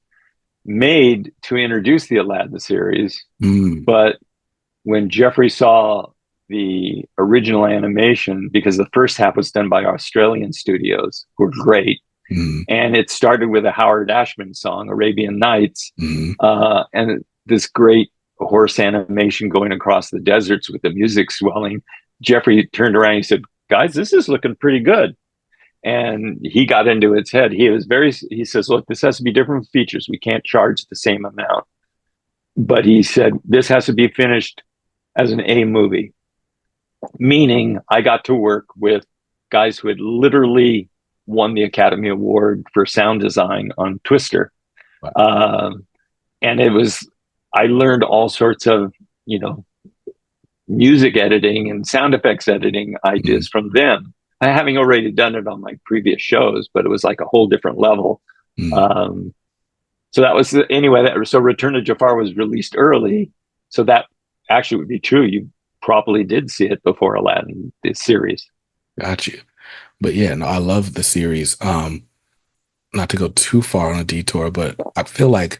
made to introduce the Aladdin series, Mm, but when Jeffrey saw the original animation, because the first half was done by Australian studios, who were great, mm, and it started with a Howard Ashman song, Arabian Nights, mm. and this great horse animation going across the deserts with the music swelling. Jeffrey turned around and he said, "Guys, this is looking pretty good." And he got into its head. He says, "Look, this has to be different features. We can't charge the same amount." But he said, "This has to be finished as an A movie," meaning I got to work with guys who had literally won the Academy Award for sound design on Twister. Wow. Um, and I learned all sorts of, you know, music editing and sound effects editing Mm, ideas from them. I having already done it on my previous shows, but it was like a whole different level. mm. Um, so that was anyway. So Return of Jafar was released early, so that actually would be true. You probably did see it before Aladdin, the series. Got you. But yeah, no, I love the series. Not to go too far on a detour, but I feel like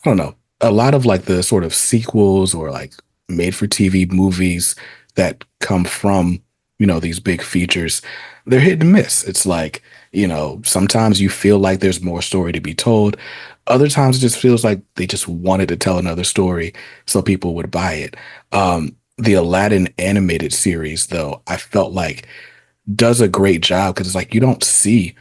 I don't know, a lot of like the sort of sequels or like made for TV movies that come from, these big features, they're hit and miss. It's like, sometimes you feel like there's more story to be told. Other times it just feels like they just wanted to tell another story so people would buy it. The Aladdin animated series, though, I felt like does a great job because it's like you don't see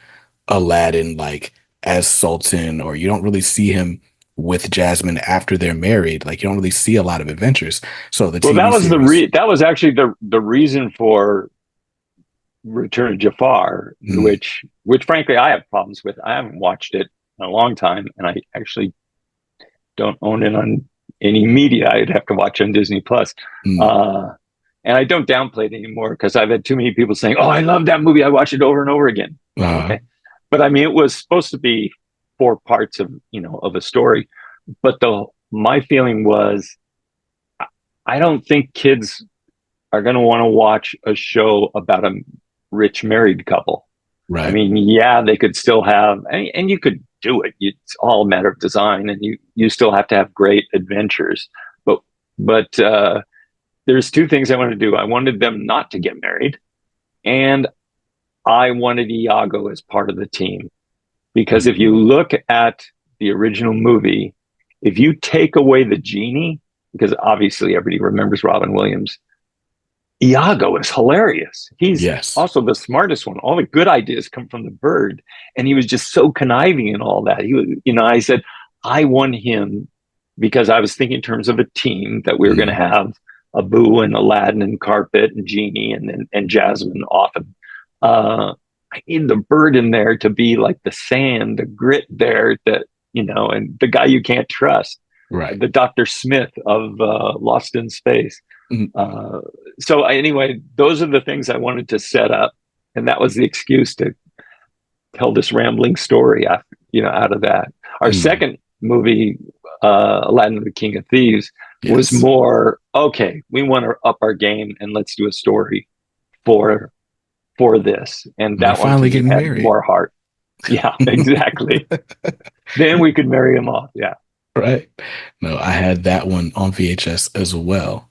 Aladdin like as Sultan, or you don't really see him with Jasmine after they're married. Like you don't really see a lot of adventures. So the Well, TV series, that was actually the reason for Return of Jafar, mm, which frankly I have problems with. I haven't watched it in a long time, and I actually don't own it on any media. I'd have to watch on Disney Plus. mm, Uh, and I don't downplay it anymore because I've had too many people saying, "Oh, I love that movie. I watch it over and over again." uh, Okay, but I mean, it was supposed to be four parts of of a story, but the my feeling was I don't think kids are going to want to watch a show about a rich married couple. I right, mean, yeah, they could still have, and you could do it. It's all a matter of design, and you still have to have great adventures. But but there's two things I wanted to do. I wanted them not to get married, and I wanted Iago as part of the team because if you mm, look at the original movie, if you take away the genie, because obviously everybody remembers Robin Williams, Iago is hilarious. He's yes, also the smartest one. All the good ideas come from the bird, and he was just so conniving and all that. He was, I said I won him because I was thinking in terms of a team that we were going to mm, have Abu and Aladdin and Carpet and Genie and Jasmine often. I need the bird in there to be like the sand, the grit there that and the guy you can't trust, right, the Dr. Smith of Lost in Space. mm, Uh, so anyway, those are the things I wanted to set up, and that was the excuse to tell this rambling story. Out of that, our mm, second movie, Aladdin the King of Thieves, was yes. more okay. We want to up our game and let's do a story for for this, and They're that one to finally me getting had married, more heart. Yeah, exactly. Then we could marry him off. Yeah. right? No, I had that one on VHS as well.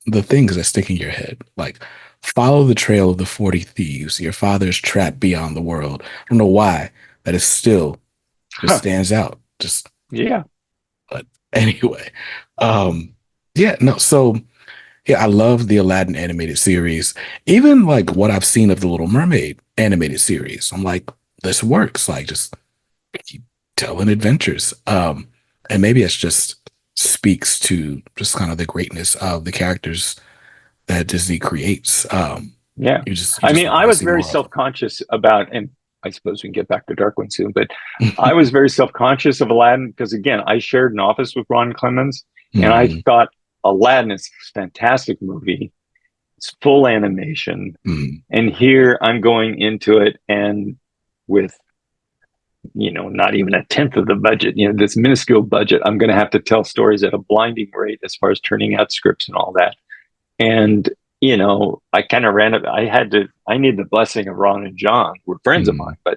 The things that stick in your head, like follow the trail of the 40 thieves. Your father's trapped beyond the world. I don't know why that is still just Huh. stands out. Just Yeah. but anyway, um, yeah, no. So yeah, I love the Aladdin animated series. Even like what I've seen of the Little Mermaid animated series, I'm like, this works. Like just keep telling adventures. And maybe it's just speaks to just kind of the greatness of the characters that Disney creates. Yeah. You just I mean, I want to was see very more of them. self conscious about, and I suppose we can get back to Darkwing soon, but I was very self-conscious of Aladdin because, again, I shared an office with Ron Clements, and I Mm, thought Aladdin is a fantastic movie. It's full animation, mm, and here I'm going into it, and with not even a tenth of the budget, this minuscule budget, I'm going to have to tell stories at a blinding rate as far as turning out scripts and all that. And I kind of ran it. I need the blessing of Ron and John, who were friends of mine, mm,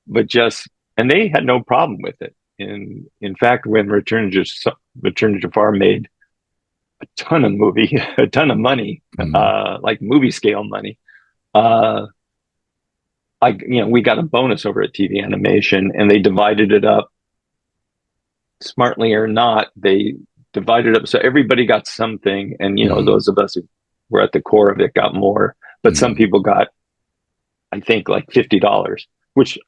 but just, and they had no problem with it. In fact, when Return to Jafar made a ton of a ton of money, mm, like movie scale money, uh, we got a bonus over at TV Animation, and they divided it up smartly or not. They divided up so everybody got something, and mm, those of us who were at the core of it got more. But some mm. people got, I think, like $50, which,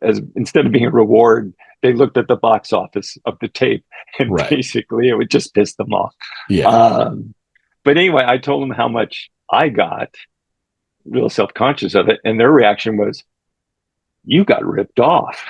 as instead of being a reward, they looked at the box office of the tape, and Right. basically it would just piss them off. Yeah. Um, but anyway, I told them how much I got, real self conscious of it, and their reaction was, "You got ripped off,"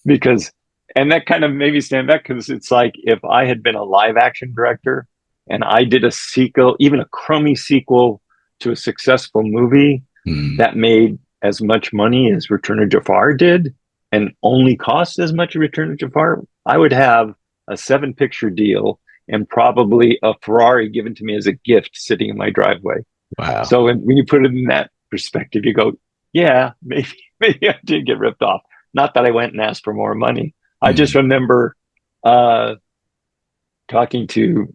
because, and that kind of made me stand back because it's like if I had been a live action director and I did a sequel, even a crummy sequel to a successful movie Mm, that made as much money as Return of Jafar did and only cost as much as Return of Jafar, I would have a 7 picture deal and probably a Ferrari given to me as a gift sitting in my driveway. wow. So when you put it in that perspective, you go, yeah, maybe I did get ripped off. Not that I went and asked for more money. I just Mm, remember uh, talking to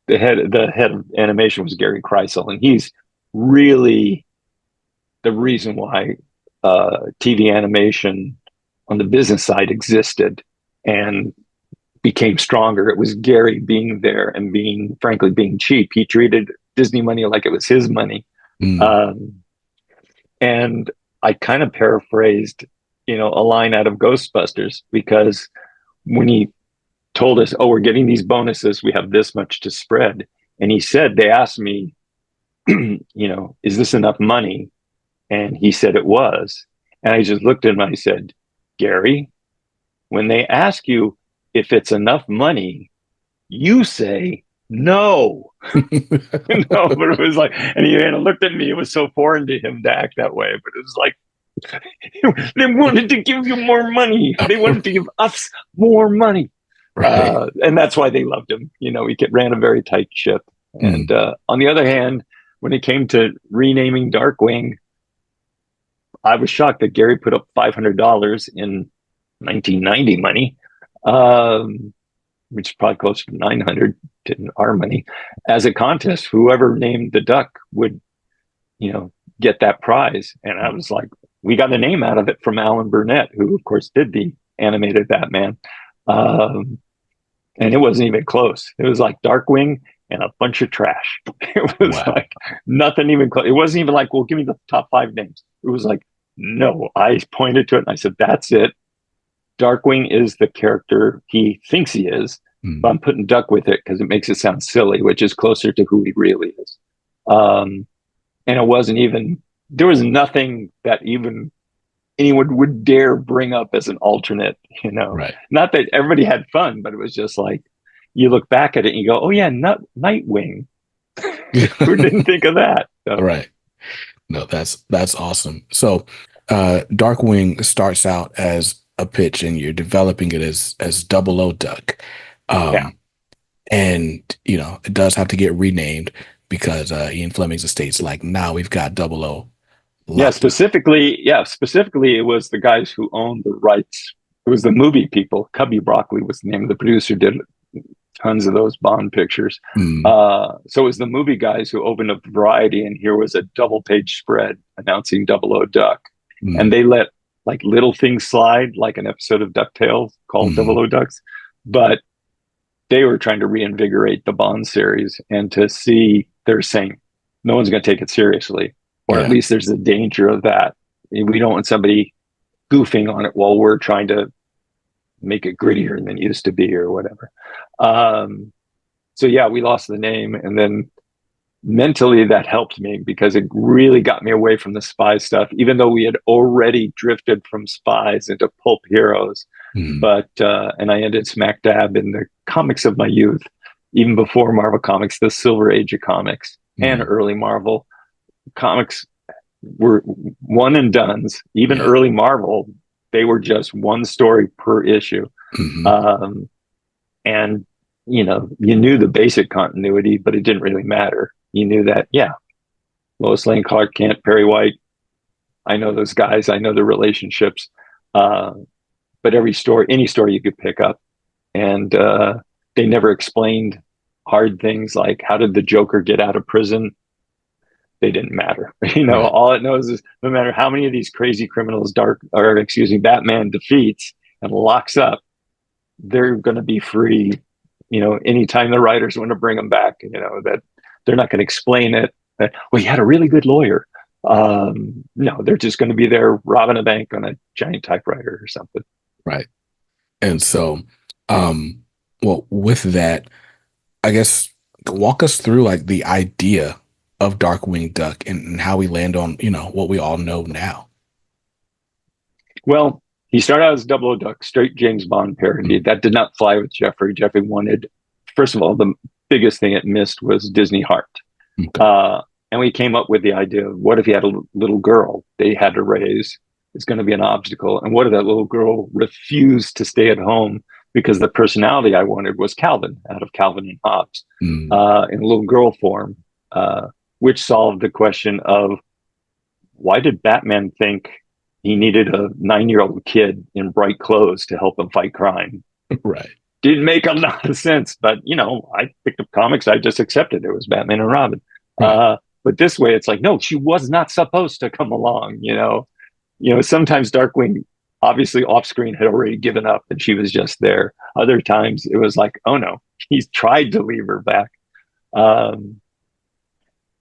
the head of animation was Gary Kreisel, and he's really the reason why TV animation on the business side existed and became stronger. It was Gary being there and frankly, being cheap. He treated Disney money like it was his money. mm, Um, and I kind of paraphrased, a line out of Ghostbusters, because when he told us, "Oh, we're getting these bonuses. We have this much to spread," and he said, they asked me, "Is this enough money?" And he said it was. And I just looked at him and I said, "Gary, when they ask you if it's enough money, you say no." No, but it was like, and he kind of looked at me. It was so foreign to him to act that way, but it was like, they wanted to give you more money. They wanted to give us more money. Right. And that's why they loved him. He ran a very tight ship. And Mm, on the other hand, when it came to renaming Darkwing, I was shocked that Gary put up $500 in 1990 money, um, which is probably close to 900 in our money, as a contest. Whoever named the duck would, get that prize. And I was like, we got a name out of it from Alan Burnett, who of course did the animated Batman. Um, and it wasn't even close. It was like Darkwing and a bunch of trash. It was wow. like nothing even close. It wasn't even like, well, give me the top 5 names. It was like, no, I pointed to it and I said, that's it. Darkwing is the character he thinks he is, but Mm, I'm putting Duck with it because it makes it sound silly, which is closer to who he really is. Um, and it wasn't even, there was nothing that even anyone would dare bring up as an alternate, right. not that everybody had fun, but it was just like, you look back at it and you go, oh yeah, Nightwing. Who didn't think of that? So, Right. No, that's awesome. So, Darkwing starts out as a pitch, and you're developing it as Double O Duck. yeah. Um, and it does have to get renamed because Ian Fleming's estate's like, now we've got Double O locked up. Specifically, it was the guys who owned the rights. It was the movie people. Cubby Broccoli was the name of the producer, did tons of those Bond pictures. Mm, So it was the movie guys who opened up Variety, and here was a double page spread announcing Double O Duck. And mm, they let like little things slide, like an episode of DuckTales called Double mm, O Ducks. But they were trying to reinvigorate the Bond series, and to see, they're saying no one's going to take it seriously, or at yeah. least there's a danger of that. We don't want somebody goofing on it while we're trying to make it grittier than it used to be or whatever. So yeah, we lost the name, and then mentally that helped me because it really got me away from the spy stuff, even though we had already drifted from spies into pulp heroes. Mm, But and I ended smack dab in the comics of my youth, even before Marvel Comics, the Silver Age of comics and mm, early Marvel comics were one and dones. Even yeah. early Marvel, they were just one story per issue. Hmm. Um, and you knew the basic continuity, but it didn't really matter. You knew that, yeah, Lois Lane, Clark Kent, Perry White. I know those guys. I know the relationships. Uh, but every story, any story you could pick up, and they never explained hard things like how did the Joker get out of prison. They didn't matter. Right. All it knows is no matter how many of these crazy criminals, Batman defeats and locks up, they're going to be free. Anytime the writers want to bring them back, that they're not going to explain it. Well, he had a really good lawyer. No, they're just going to be there robbing a bank on a giant typewriter or something. Right. And so, um, well, with that, I guess walk us through like the idea of Darkwing Duck and how we land on, what we all know now. Well, he started out as Double O Duck, straight James Bond parody. Mm, That did not fly with Jeffrey. Jeffrey wanted, first of all, the biggest thing it missed was Disney Heart. okay. Uh, and we came up with the idea of what if he had a little girl they had to raise? It's going to be an obstacle. And what if that little girl refused to stay at home because the personality I wanted was Calvin, out of Calvin and Hobbes, Mm, in little girl form, which solved the question of why did Batman think he needed a 9-year-old kid in bright clothes to help him fight crime? right. Didn't make a lot of sense, but I picked up comics. I just accepted it was Batman and Robin. Right. But this way, it's like, no, she was not supposed to come along. Sometimes Darkwing, obviously off screen, had already given up, and she was just there. Other times, it was like, oh no, he's tried to leave her back. Um,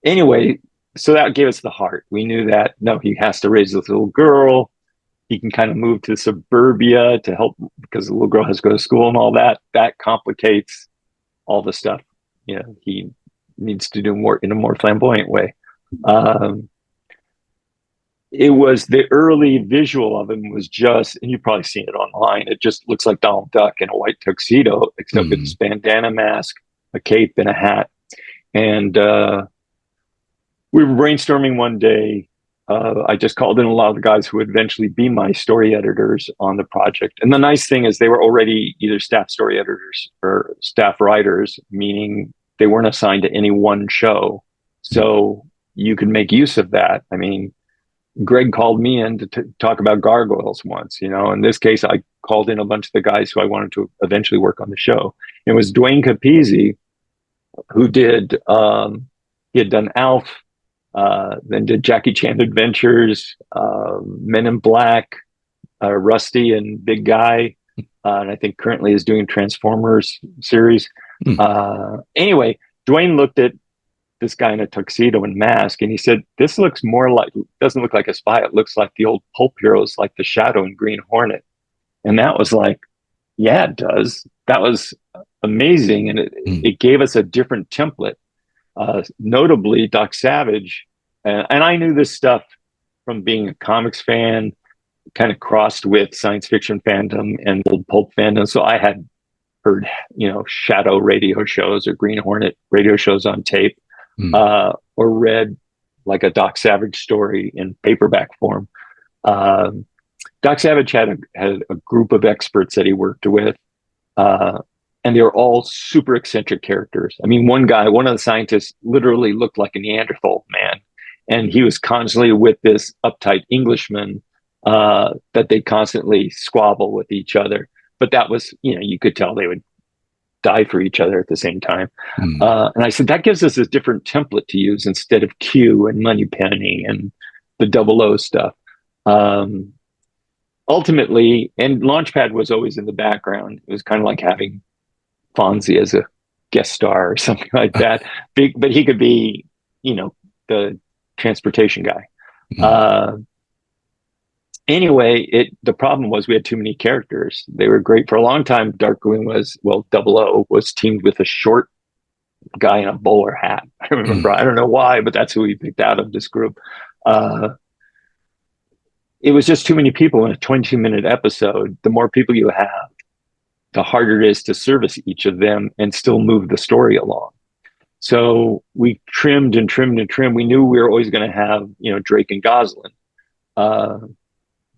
anyway, so that gave us the heart. We knew that no, he has to raise this little girl. He can kind of move to suburbia to help because the little girl has to go to school and all that. That complicates all the stuff. He needs to do more in a more flamboyant way. Um, it was the early visual of him was just, and you've probably seen it online. It just looks like Donald Duck in a white tuxedo, except with Mm, this bandana mask, a cape, and a hat. And we were brainstorming one day. I just called in a lot of the guys who would eventually be my story editors on the project. And the nice thing is they were already either staff story editors or staff writers, meaning they weren't assigned to any one show. So you could make use of that. I mean, Greg called me in to talk about gargoyles once. In this case, I called in a bunch of the guys who I wanted to eventually work on the show. It was Dwayne Capizzi who did, he had done Alf, then did Jackie Chan Adventures, Men in Black, Rusty and Big Guy, and I think currently is doing Transformers series. mm, Anyway, Dwayne looked at this guy in a tuxedo and mask, and he said, "This looks more like doesn't look like a spy. It looks like the old pulp heroes, like the Shadow and Green Hornet." And that was like, yeah, it does. That was amazing, and it mm, it gave us a different template. Notably, Doc Savage, and I knew this stuff from being a comics fan, kind of crossed with science fiction fandom and old pulp fandom. So I had heard, Shadow radio shows or Green Hornet radio shows on tape, mm, or read like a Doc Savage story in paperback form. Um, Doc Savage had a group of experts that he worked with, uh, and they were all super eccentric characters. I mean, one of the scientists, literally looked like a Neanderthal man, and he was constantly with this uptight Englishman that they constantly squabble with each other. But that was, you could tell they would die for each other at the same time. mm, And I said that gives us a different template to use instead of Q and Moneypenny and the double O stuff. Um, Ultimately, and Launchpad was always in the background. It was kind of like having Fonzie as a guest star or something like that. But he could be, the transportation guy. mm, Uh, anyway, the problem was we had too many characters. They were great for a long time. Darkwing was, well, Double O was teamed with a short guy in a bowler hat. I remember, I don't know why, but that's who we picked out of this group. Uh, it was just too many people in a 22-minute episode. The more people you have, the harder it is to service each of them and still move the story along. So we trimmed and trimmed and trimmed. We knew we were always going to have, Drake and Goslin. Uh,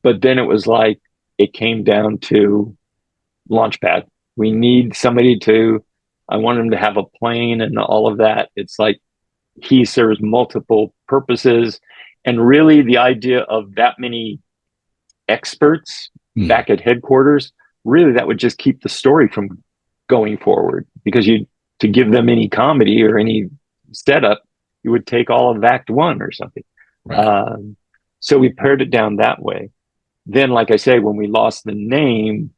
but then it was like, it came down to launchpad. We need somebody to, I want him to have a plane and all of that. It's like he serves multiple purposes. And really the idea of that many experts back at headquarters, really that would just keep the story from going forward, because to give them any comedy or any setup, you would take all of act one or something. Right. So we pared it down that way. Then, like I say, when we lost the name,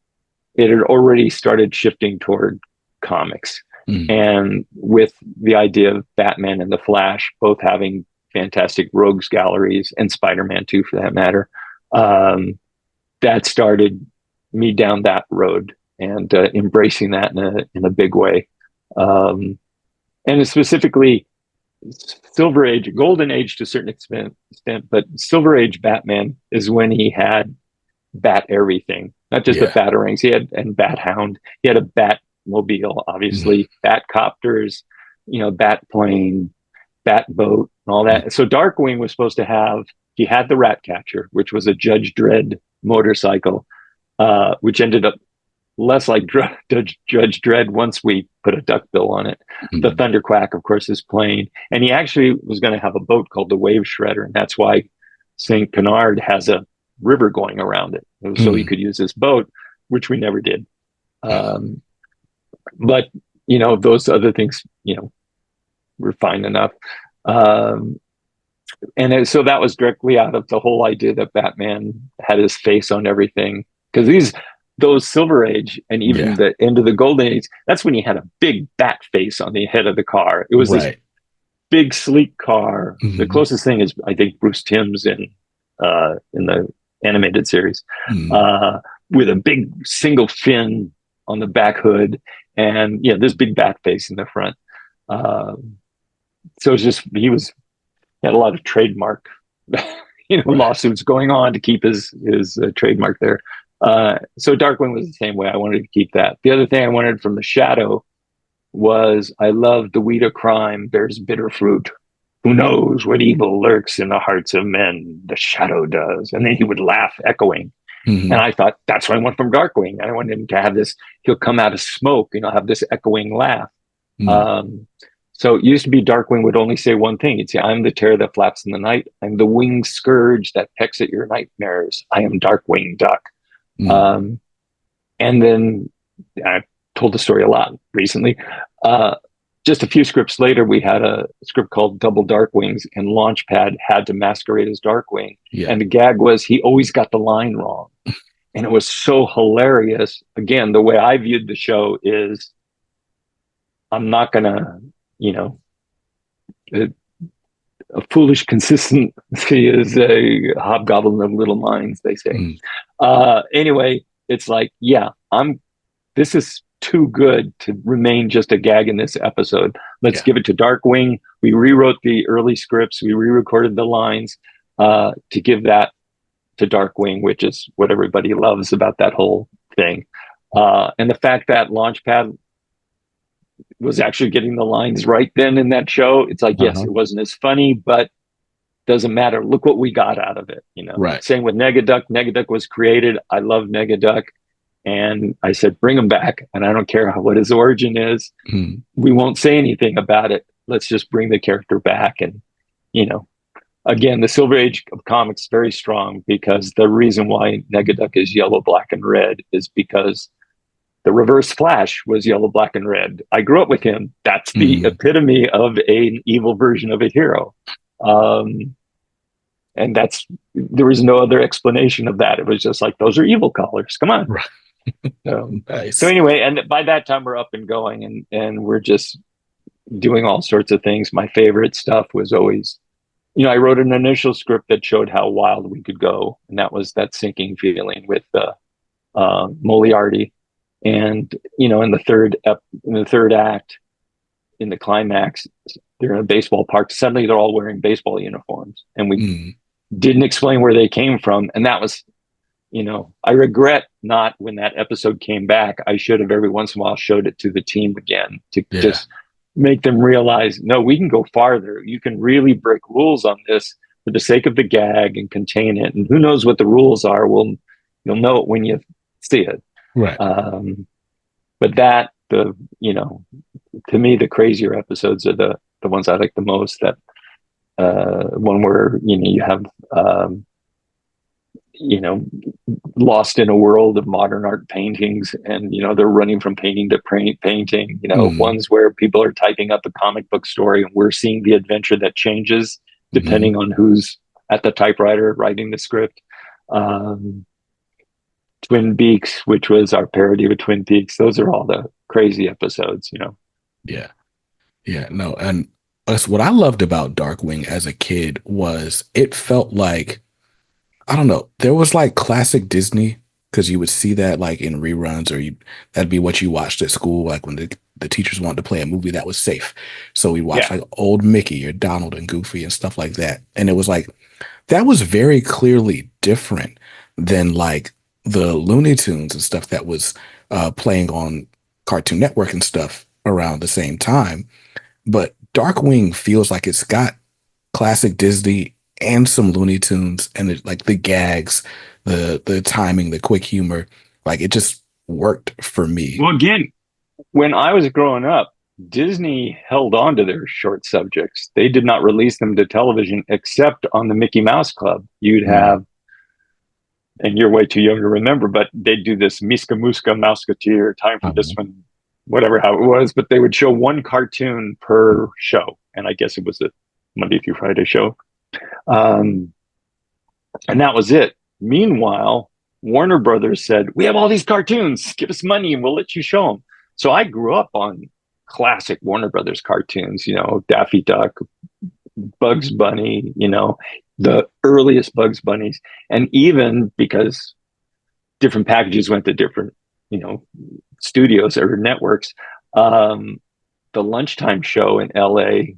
it had already started shifting toward comics. And with the idea of Batman and the Flash both having fantastic rogues galleries, and Spider-Man too, for that matter, that started me down that road and embracing that in a big way. And specifically, Silver Age, Golden Age to a certain extent, but Silver Age Batman is when he had bat everything, not just the batarangs. He had, and bat hound. He had a Batmobile, obviously, bat copters, bat plane, bat boat, and all that. So Darkwing was supposed to have. He had the Ratcatcher, which was a Judge Dredd motorcycle, which ended up less like Judge Dredd once we put a duck bill on it. The Thunderquack, of course, is plane. And he actually was going to have a boat called the Wave Shredder. And that's why St. Canard has a river going around it. So he could use this boat, which we never did. But, those other things, were fine enough. So that was directly out of the whole idea that Batman had his face on everything. Because those Silver Age and even the end of the Golden Age, that's when he had a big bat face on the head of the car. It was this big, sleek car. The closest thing is, I think, Bruce Timm's in the animated series, with a big single fin on the back hood, and this big bat face in the front. So it's just he had a lot of trademark, lawsuits going on to keep his trademark there. So Darkwing was the same way. I wanted to keep that. The other thing I wanted from the shadow was, I love the weed of crime bears bitter fruit. Who knows what evil lurks in the hearts of men? The shadow does. And then he would laugh, echoing. And I thought, that's what I want from Darkwing. I want him to have this, he'll come out of smoke, have this echoing laugh. So it used to be Darkwing would only say one thing. He'd say, I'm the terror that flaps in the night. I'm the winged scourge that pecks at your nightmares. I am Darkwing Duck. And then I told the story a lot recently. Just a few scripts later, we had a script called Double Darkwings, and Launchpad had to masquerade as Darkwing. And the gag was he always got the line wrong. And it was so hilarious. Again, the way I viewed the show is, I'm not going to, a foolish consistency is a hobgoblin of little minds, they say. Anyway, it's like, this is too good to remain just a gag in this episode. Let's give it to Darkwing. We rewrote the early scripts. We re-recorded the lines to give that to Darkwing, which is what everybody loves about that whole thing. And the fact that Launchpad was actually getting the lines right then in that show, it's like, yes, it wasn't as funny, but doesn't matter. Look what we got out of it. Same with Negaduck. Negaduck was created. I love Negaduck. And I said, bring him back. And I don't care what his origin is. We won't say anything about it. Let's just bring the character back. And, again, the Silver Age of comics is very strong, because the reason why Negaduck is yellow, black, and red is because the Reverse Flash was yellow, black, and red. I grew up with him. That's the epitome of an evil version of a hero. And there was no other explanation of that. It was just like, those are evil colors. Come on. Right. Nice. So anyway, and by that time we're up and going, and we're just doing all sorts of things. My favorite stuff was always, I wrote an initial script that showed how wild we could go. And that was that sinking feeling with Moriarty. And, in the third act, in the climax, they're in a baseball park. Suddenly, they're all wearing baseball uniforms, and we Mm, didn't explain where they came from. And that was, I regret not when that episode came back. I should have every once in a while showed it to the team again to yeah. just make them realize, no, we can go farther. You can really break rules on this for the sake of the gag and contain it. And who knows what the rules are? You'll know it when you see it. Right. But that to me, the crazier episodes are the ones I like the most. That one where you have you know lost in a world of modern art paintings, and they're running from painting to painting. Mm, Ones where people are typing up a comic book story, and we're seeing the adventure that changes hmm. depending on who's at the typewriter writing the script. Um, Twin Peaks, which was our parody of Twin Peaks, those are all the crazy episodes. Yeah. Yeah. No. And that's what I loved about Darkwing as a kid was it felt like, I don't know, there was like classic Disney because you would see that like in reruns or that'd be what you watched at school, like when the teachers wanted to play a movie that was safe. So we watched Yeah. like old Mickey or Donald and Goofy and stuff like that. And it was like, that was very clearly different than like the Looney Tunes and stuff that was playing on Cartoon Network and stuff around the same time. But Darkwing feels like it's got classic Disney and some Looney Tunes and like the gags, the timing, the quick humor. Like it just worked for me. Well, again, when I was growing up, Disney held on to their short subjects. They did not release them to television except on the Mickey Mouse Club. You'd Mm, have, and you're way too young to remember, but they'd do this Miska Muska Mouseketeer, time for this um, one, whatever how it was. But they would show one cartoon per show. And I guess it was a Monday through Friday show. Um, and that was it. Meanwhile, Warner Brothers said, "We have all these cartoons. Give us money and we'll let you show them." So I grew up on classic Warner Brothers cartoons, Daffy Duck, Bugs Bunny, the earliest Bugs Bunnies. And even because different packages went to different, studios or networks, um, the lunchtime show in LA,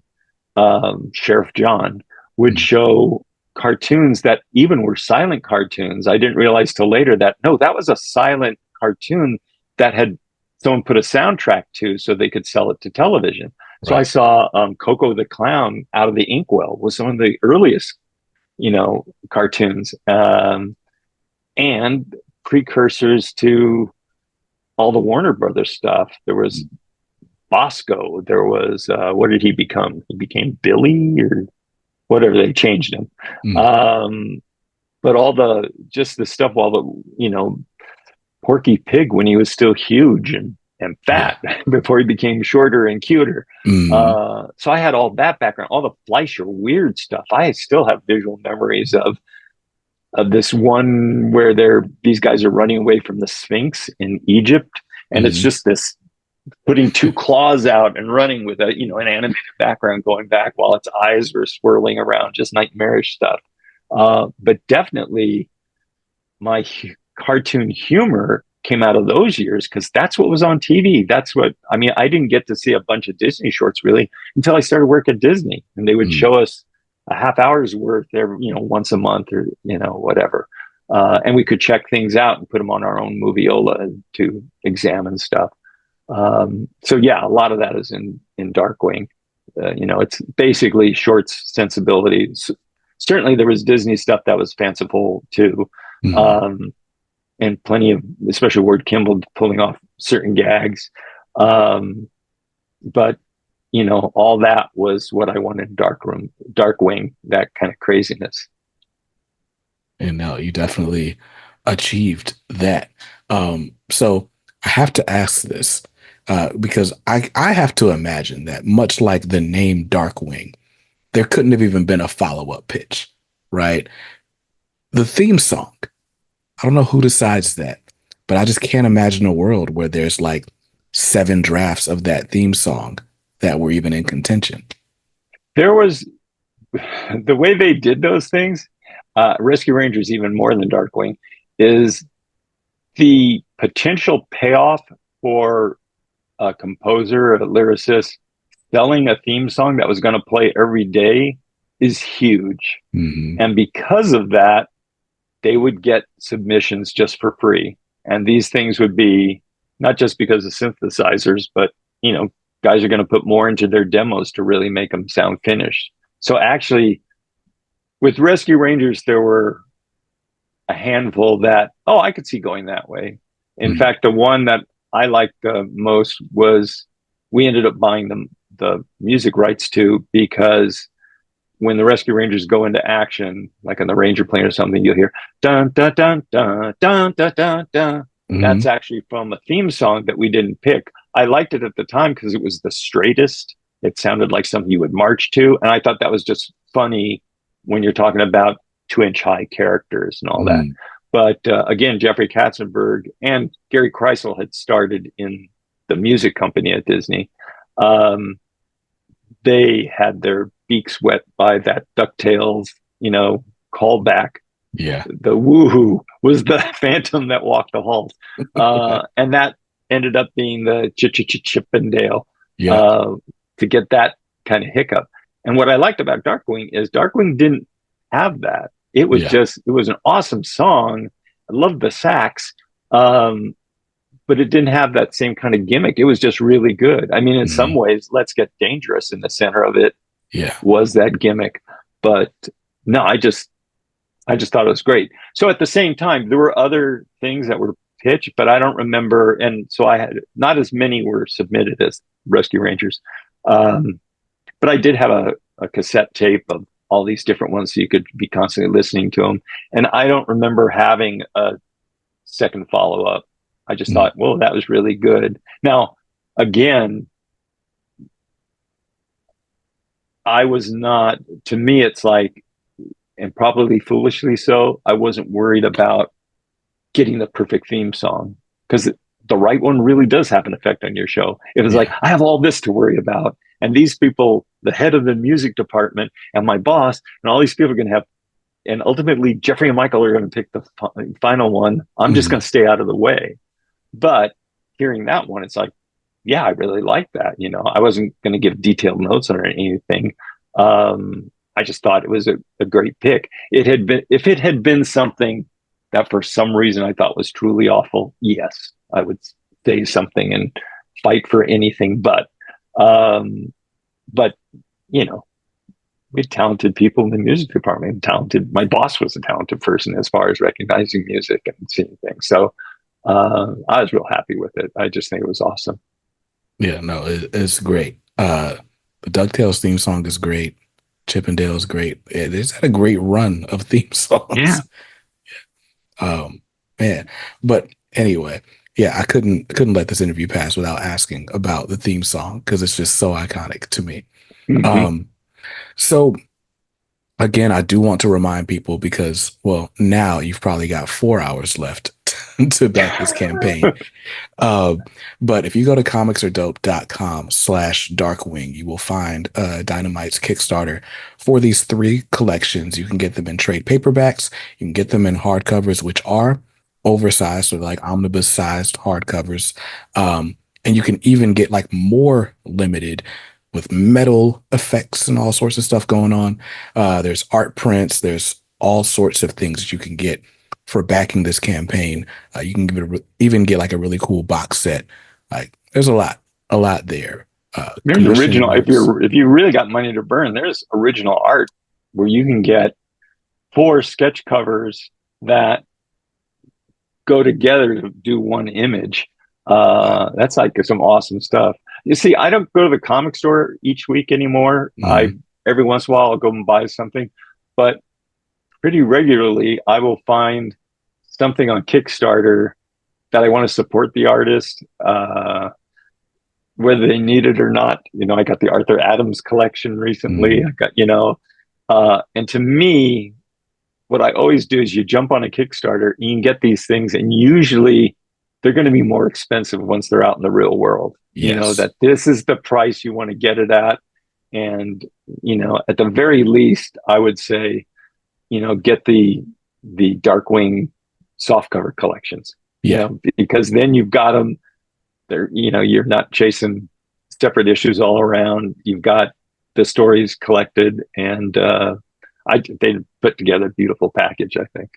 Sheriff John, would mm, show cartoons that even were silent cartoons. I didn't realize till later that no, that was a silent cartoon that had someone put a soundtrack to so they could sell it to television. So I right. saw Coco the Clown out of the Inkwell was one of the earliest, cartoons, and precursors to all the Warner Brothers stuff. There was Bosco. There was what did he become? He became Billy or whatever they changed him. Mm, Um, but all just the stuff, while Porky Pig when he was still huge and yeah. fat before he became shorter and cuter. Mm, So I had all that background, all the Fleischer weird stuff. I still have visual memories of this one where these guys are running away from the Sphinx in Egypt, and it's mm, just this putting two claws out and running with an animated background going back while its eyes were swirling around, just nightmarish stuff. But definitely my cartoon humor came out of those years because that's what was on TV. That's what I mean. I didn't get to see a bunch of Disney shorts really until I started work at Disney, and they would show mm. us a half hour's worth there, once a month or whatever. And we could check things out and put them on our own Moviola to examine stuff. So yeah, a lot of that is in Darkwing. It's basically shorts sensibilities. Certainly, there was Disney stuff that was fanciful too, Mm. um, and plenty of, especially Ward Kimball pulling off certain gags. Um, but all that was what I wanted in Darkwing, that kind of craziness. And no, you definitely achieved that. So I have to ask this because I have to imagine that much like the name Darkwing, there couldn't have even been a follow-up pitch, right? The theme song, I don't know who decides that, but I just can't imagine a world where there's like seven drafts of that theme song that were even in contention. There was the way they did those things. Rescue Rangers, even more than Darkwing, is the potential payoff for a composer, a lyricist, selling a theme song that was going to play every day is huge. Hmm. And because of that, they would get submissions just for free. And these things would be not just because of synthesizers, but guys are going to put more into their demos to really make them sound finished. So actually, with Rescue Rangers, there were a handful that, oh, I could see going that way. In Hmm. fact, the one that I liked the most was we ended up buying the music rights to, because when the Rescue Rangers go into action, like on the Ranger plane or something, you'll hear dun dun dun dun dun dun dun dun. That's Hmm. actually from a theme song that we didn't pick. I liked it at the time because it was the straightest. It sounded like something you would march to, and I thought that was just funny when you're talking about 2 inch high characters and all that. Hmm. But again, Jeffrey Katzenberg and Gary Kreisel had started in the music company at Disney. Um, they had their beaks wet by that DuckTales, callback. Yeah. The woohoo was the phantom that walked the halls. And that ended up being the Chippendale Yeah. uh, to get that kind of hiccup. And what I liked about Darkwing is Darkwing didn't have that. It was Yeah. just, it was an awesome song. I loved the sax. Um, but it didn't have that same kind of gimmick. It was just really good. I mean, in some Hmm. ways, Let's Get Dangerous in the center of it Yeah. was that gimmick. But no, I just thought it was great. So at the same time, there were other things that were pitched, but I don't remember. And so I had not as many were submitted as Rescue Rangers. Um, but I did have a cassette tape of all these different ones, so you could be constantly listening to them. And I don't remember having a second follow up. I just Mm. thought, well, that was really good. Now, again, I was not, to me, it's like, and probably foolishly so, I wasn't worried about getting the perfect theme song, because the right one really does have an effect on your show. It was like, Yeah. I have all this to worry about. And these people, the head of the music department and my boss, and all these people are going to have, and ultimately Jeffrey and Michael are going to pick the final one. I'm just Hmm. going to stay out of the way. But hearing that one, it's like, yeah, I really like that. I wasn't going to give detailed notes on anything. I just thought it was a great pick. It had been, if it had been something that for some reason I thought was truly awful, yes, I would say something and fight for anything. Um, but you know, we had talented people in the music department. Talented. My boss was a talented person as far as recognizing music and seeing things. So I was real happy with it. I just think it was awesome. Yeah. No, it's great. The DuckTales theme song is great. Chippendale is great. It's had a great run of theme Yeah. songs. Um, man. But anyway, yeah, I couldn't let this interview pass without asking about the theme song because it's just so iconic to me. Mm-hmm. Um, so again, I do want to remind people because, well, now you've probably got 4 hours left to back this campaign. Uh, but if you go to comicsaredope.com/darkwing, you will find Dynamite's Kickstarter for these three collections. You can get them in trade paperbacks, you can get them in hardcovers, which are oversized, so like omnibus sized hardcovers. And you can even get like more limited with metal effects and all sorts of stuff going on. There's art prints, there's all sorts of things that you can get for backing this campaign. You can even get like a really cool box set. Like there's a lot there. There's Commission original. If works. you really got money to burn, there's original art where you can get 4 sketch covers that go together to do one image. Wow. That's like some awesome stuff. You see, I don't go to the comic store each week anymore. I Hmm. Every once in a while I'll go and buy something, but pretty regularly I will find something on Kickstarter that I want to support the artist, whether they need it or not. I got the Arthur Adams collection recently. Hmm. I got, and to me, what I always do is you jump on a Kickstarter, you can get these things, and usually they're going to be more expensive once they're out in the real world. Yes. That this is the price you want to get it at. And, at the very least, I would say, get the Darkwing softcover collections, Yeah. because then you've got them. They're, you're not chasing separate issues all around. You've got the stories collected, and they put together a beautiful package, I think.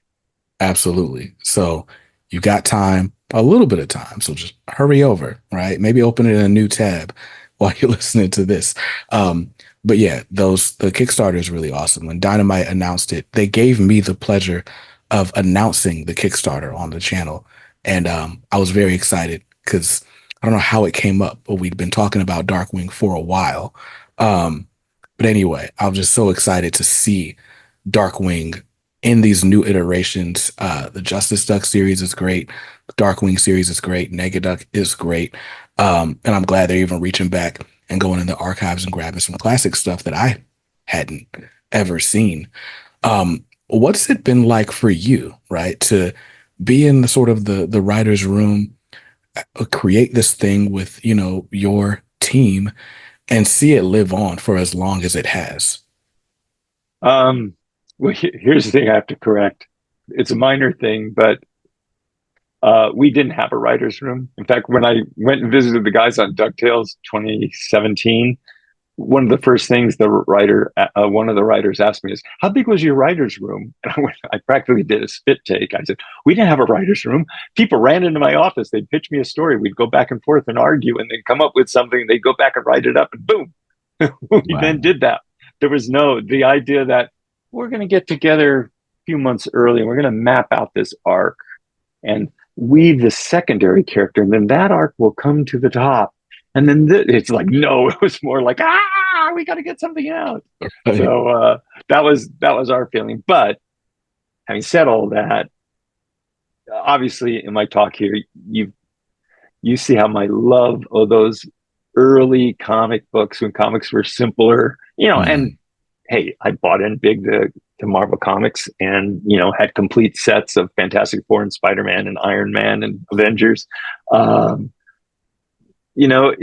Absolutely. So you got time, a little bit of time. So just hurry over, right? Maybe open it in a new tab while you're listening to this. But yeah, the Kickstarter is really awesome. When Dynamite announced it, they gave me the pleasure of announcing the Kickstarter on the channel. And I was very excited because I don't know how it came up, but we'd been talking about Darkwing for a while. Um, but anyway, I was just so excited to see Darkwing in these new iterations. The Justice Duck series is great. The Darkwing series is great. Negaduck is great. And I'm glad they're even reaching back and going in the archives and grabbing some classic stuff that I hadn't ever seen. What's it been like for you, right, to be in the sort of the writer's room, create this thing with, your team and see it live on for as long as it has? Um, well, here's the thing I have to correct. It's a minor thing, but we didn't have a writer's room. In fact, when I went and visited the guys on DuckTales 2017, one of the first things one of the writers asked me is, "How big was your writer's room?" And I practically did a spit take. I said, "We didn't have a writer's room. People ran into my office. They'd pitch me a story. We'd go back and forth and argue, and then come up with something. They'd go back and write it up, and boom, we then Wow. did that." There was the idea that we're going to get together a few months early and we're going to map out this arc and weave the secondary character, and then that arc will come to the top. And then it's like, no, it was more like, we got to get something out. Right. So that was our feeling. But having said all that, obviously in my talk here, you see how my love of those early comic books when comics were simpler, and Mhm. hey, I bought in big to Marvel Comics and, had complete sets of Fantastic Four and Spider-Man and Iron Man and Avengers. Um, you know,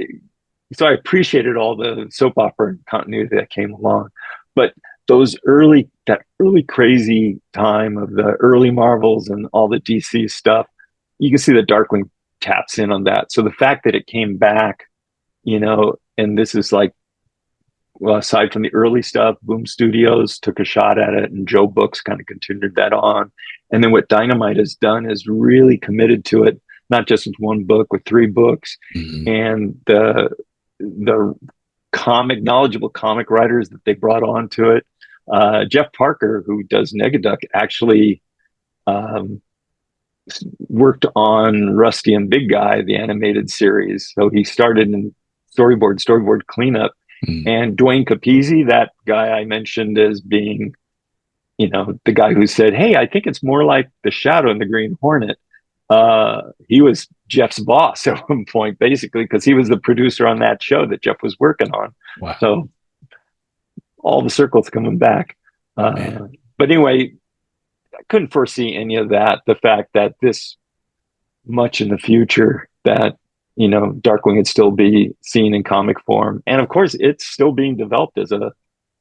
so I appreciated all the soap opera and continuity that came along. But that early crazy time of the early Marvels and all the DC stuff, you can see that Darkwing taps in on that. So the fact that it came back, and this is like, well, aside from the early stuff, Boom Studios took a shot at it, and Joe Books kind of continued that on. And then what Dynamite has done is really committed to it, not just with one book, with three books, Mhm. and the knowledgeable comic writers that they brought onto it. Jeff Parker, who does Negaduck, actually um, worked on Rusty and Big Guy, the animated series. So he started in storyboard cleanup. Mhm. And Dwayne Capizzi, that guy I mentioned as being, the guy who said, "Hey, I think it's more like the Shadow and the Green Hornet." He was Jeff's boss at one point, basically, because he was the producer on that show that Jeff was working on. Wow, So all the circles coming back. man. But anyway, I couldn't foresee any of that. The fact that this much in the future that Darkwing would still be seen in comic form, and of course, it's still being developed as a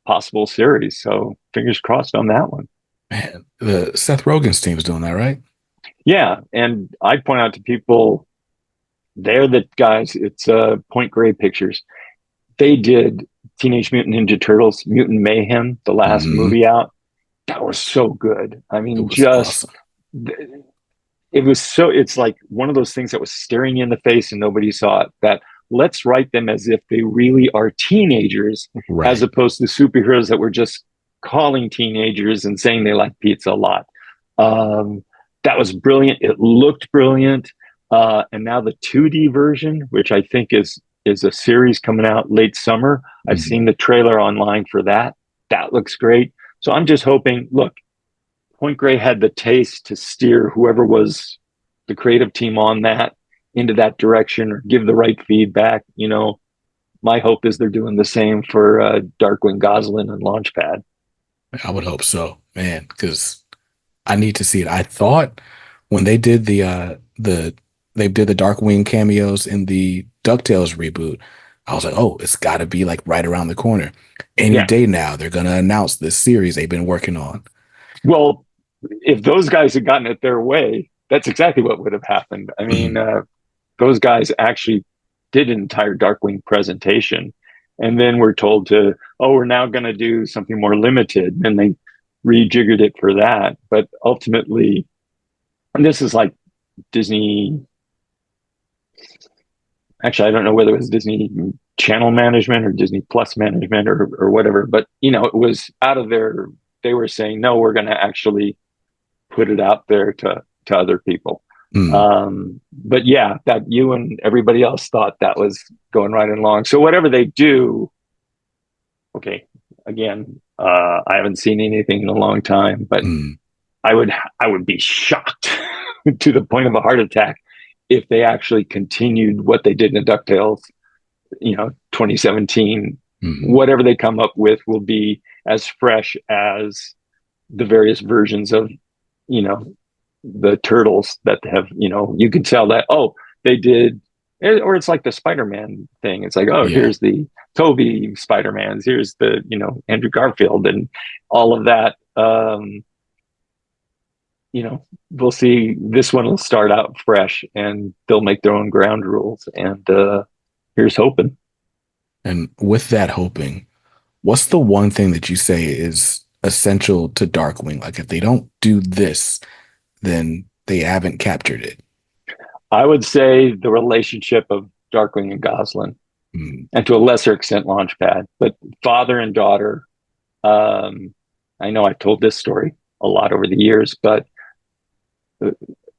possible series. So fingers crossed on that one. Man, the Seth Rogen's team's doing that, right? Yeah, and I point out to people, they're the guys. It's Point Grey Pictures. They did Teenage Mutant Ninja Turtles: Mutant Mayhem, the last Hmm. movie out. That was so good. I It mean, was just awesome. it was so. It's like one of those things that was staring you in the face and nobody saw it. That let's write them as if they really are teenagers, as Right. opposed to superheroes that were just calling teenagers and saying they like pizza a lot. Um, that was brilliant. It looked brilliant. And now the 2D version, which I think is a series coming out late summer. I've Mhm. seen the trailer online for that. That looks great. So I'm just hoping. Look, Point Grey had the taste to steer whoever was the creative team on that into that direction or give the right feedback. My hope is they're doing the same for Darkwing Goslin and Launchpad. I would hope so, man, because I need to see it. I thought when they did they did the Darkwing cameos in the DuckTales reboot, I was like, oh, it's got to be like right around the corner. Any Yeah. day now, they're gonna announce this series they've been working on. Well, if those guys had gotten it their way, that's exactly what would have happened. I mean, Mhm. those guys actually did an entire Darkwing presentation, and then we're told to, oh, we're now going to do something more limited, and they rejiggered it for that. But ultimately, and this is like Disney. Actually, I don't know whether it was Disney Channel management or Disney Plus management or whatever, but it was out of their. They were saying, no, we're going to actually put it out there to other people. Mm, But yeah, that you and everybody else thought that was going right along. So whatever they do, okay. Again, I haven't seen anything in a long time, but mm, I would I would be shocked to the point of a heart attack if they actually continued what they did in DuckTales, 2017. mm. Whatever they come up with will be as fresh as the various versions of, you know, the turtles that have, you can tell that, oh, they did, or it's like the Spider-Man thing. It's like, oh, Yeah. here's the Toby Spider-Mans, here's the, Andrew Garfield and all of that. We'll see. This one will start out fresh and they'll make their own ground rules. And here's hoping. And with that hoping, what's the one thing that you say is essential to Darkwing? Like if they don't do this, then they haven't captured it. I would say the relationship of Darkwing and Goslin, Mm, and to a lesser extent, Launchpad, but father and daughter. Um, I know I've told this story a lot over the years, but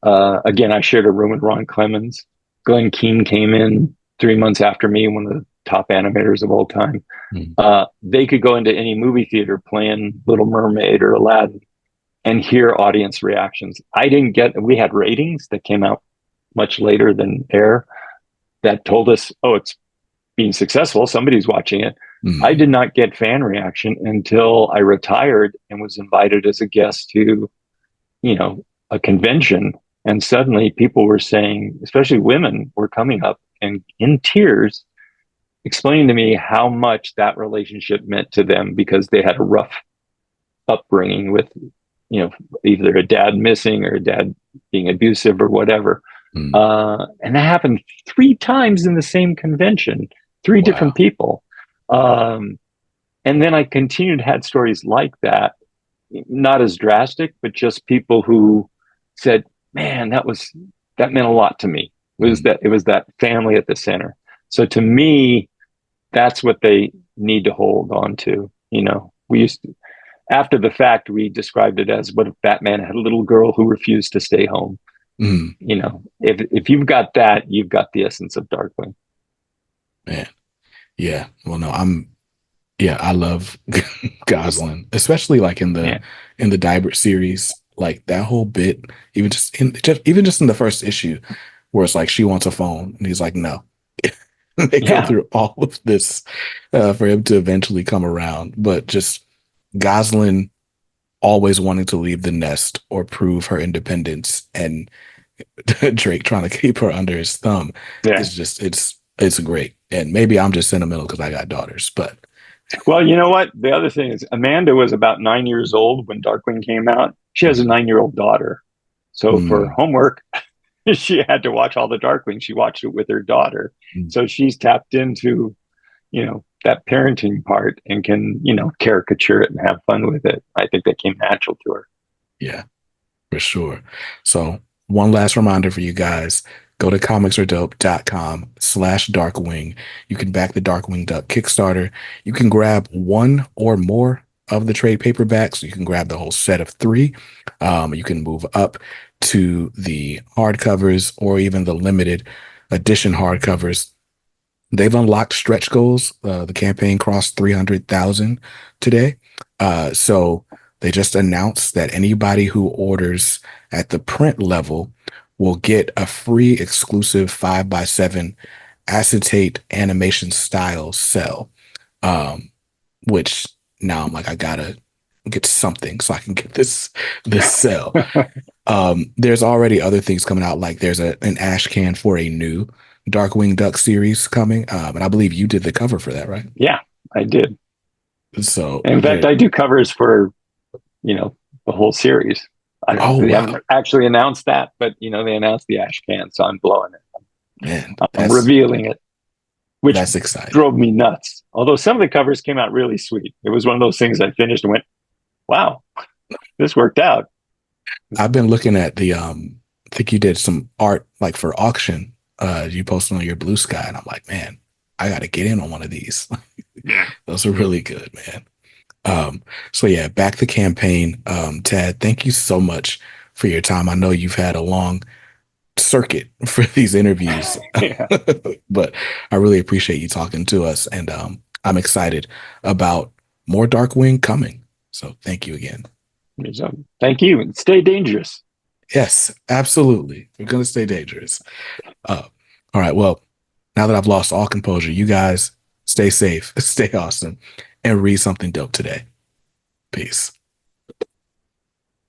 again, I shared a room with Ron Clemens. Glenn Keane came in 3 months after me, one of the top animators of all time. mm, They could go into any movie theater playing Little Mermaid or Aladdin and hear audience reactions. We had ratings that came out much later than air that told us, oh, it's being successful. Somebody's watching it. I mm. did not get fan reaction until I retired and was invited as a guest to, a convention. And suddenly people were saying, especially women were coming up and in tears explaining to me how much that relationship meant to them because they had a rough upbringing with, either a dad missing or a dad being abusive or whatever. Mm. And that happened 3 times in the same convention, three different Wow. people. Um, and then I continued, had stories like that, not as drastic, but just people who said, man, that meant a lot to me. Mm, It was that family at the center. So to me, that's what they need to hold on to. We used to, after the fact, we described it as what if Batman had a little girl who refused to stay home. mm. If you've got that, you've got the essence of Darkwing. Man. Yeah. Well, no, yeah, I love Goslin, especially like Yeah, in the Dybert series, like that whole bit, even just in the first issue, where it's like she wants a phone, and he's like, no. They go yeah, through all of this for him to eventually come around, but just Goslin always wanting to leave the nest or prove her independence, and Drake trying to keep her under his thumb yeah. is just it's great. And maybe I'm just sentimental because I got daughters, but Well, you know what? The other thing is, Amanda was about 9 years old when Darkwing came out. She has a mm, 9-year-old daughter. So for mm, homework, she had to watch all the Darkwing. She watched it with her daughter. mm, So she's tapped into, that parenting part and can, caricature it and have fun with it. I think that came natural to her. yeah, for sure. So one last reminder for you guys. Go to comicsaredope.com/Darkwing. You can back the Darkwing Duck Kickstarter. You can grab one or more of the trade paperbacks. You can grab the whole set of three. You can move up to the hardcovers or even the limited edition hardcovers. They've unlocked stretch goals. The campaign crossed 300,000 today. So they just announced that anybody who orders at the print level will get a free exclusive 5x7 acetate animation style cell. Um, which now I'm like, I gotta get something so I can get this cell. There's already other things coming out, like there's an ash can for a new Darkwing Duck series coming. And I believe you did the cover for that, right? Yeah, I did. So In fact, there. I do covers for, the whole series. I don't Oh They wow, haven't actually announced that, but they announced the ash can, so I'm blowing it. man, I'm that's revealing it. which That's exciting. drove me nuts. Although some of the covers came out really sweet. It was one of those things I finished and went, wow, this worked out. I've been looking at the I think you did some art like for auction. You posted on your Blue Sky, and I'm like, man, I got to get in on one of these. Yeah. Those are really good, man. So yeah, back the campaign. Tad, thank you so much for your time. I know you've had a long circuit for these interviews, Yeah. but I really appreciate you talking to us, and I'm excited about more Darkwing coming. So thank you again. So, thank you and stay dangerous. Yes, absolutely. We're gonna stay dangerous. All right. Well, now that I've lost all composure, you guys stay safe, stay awesome, and read something dope today. Peace.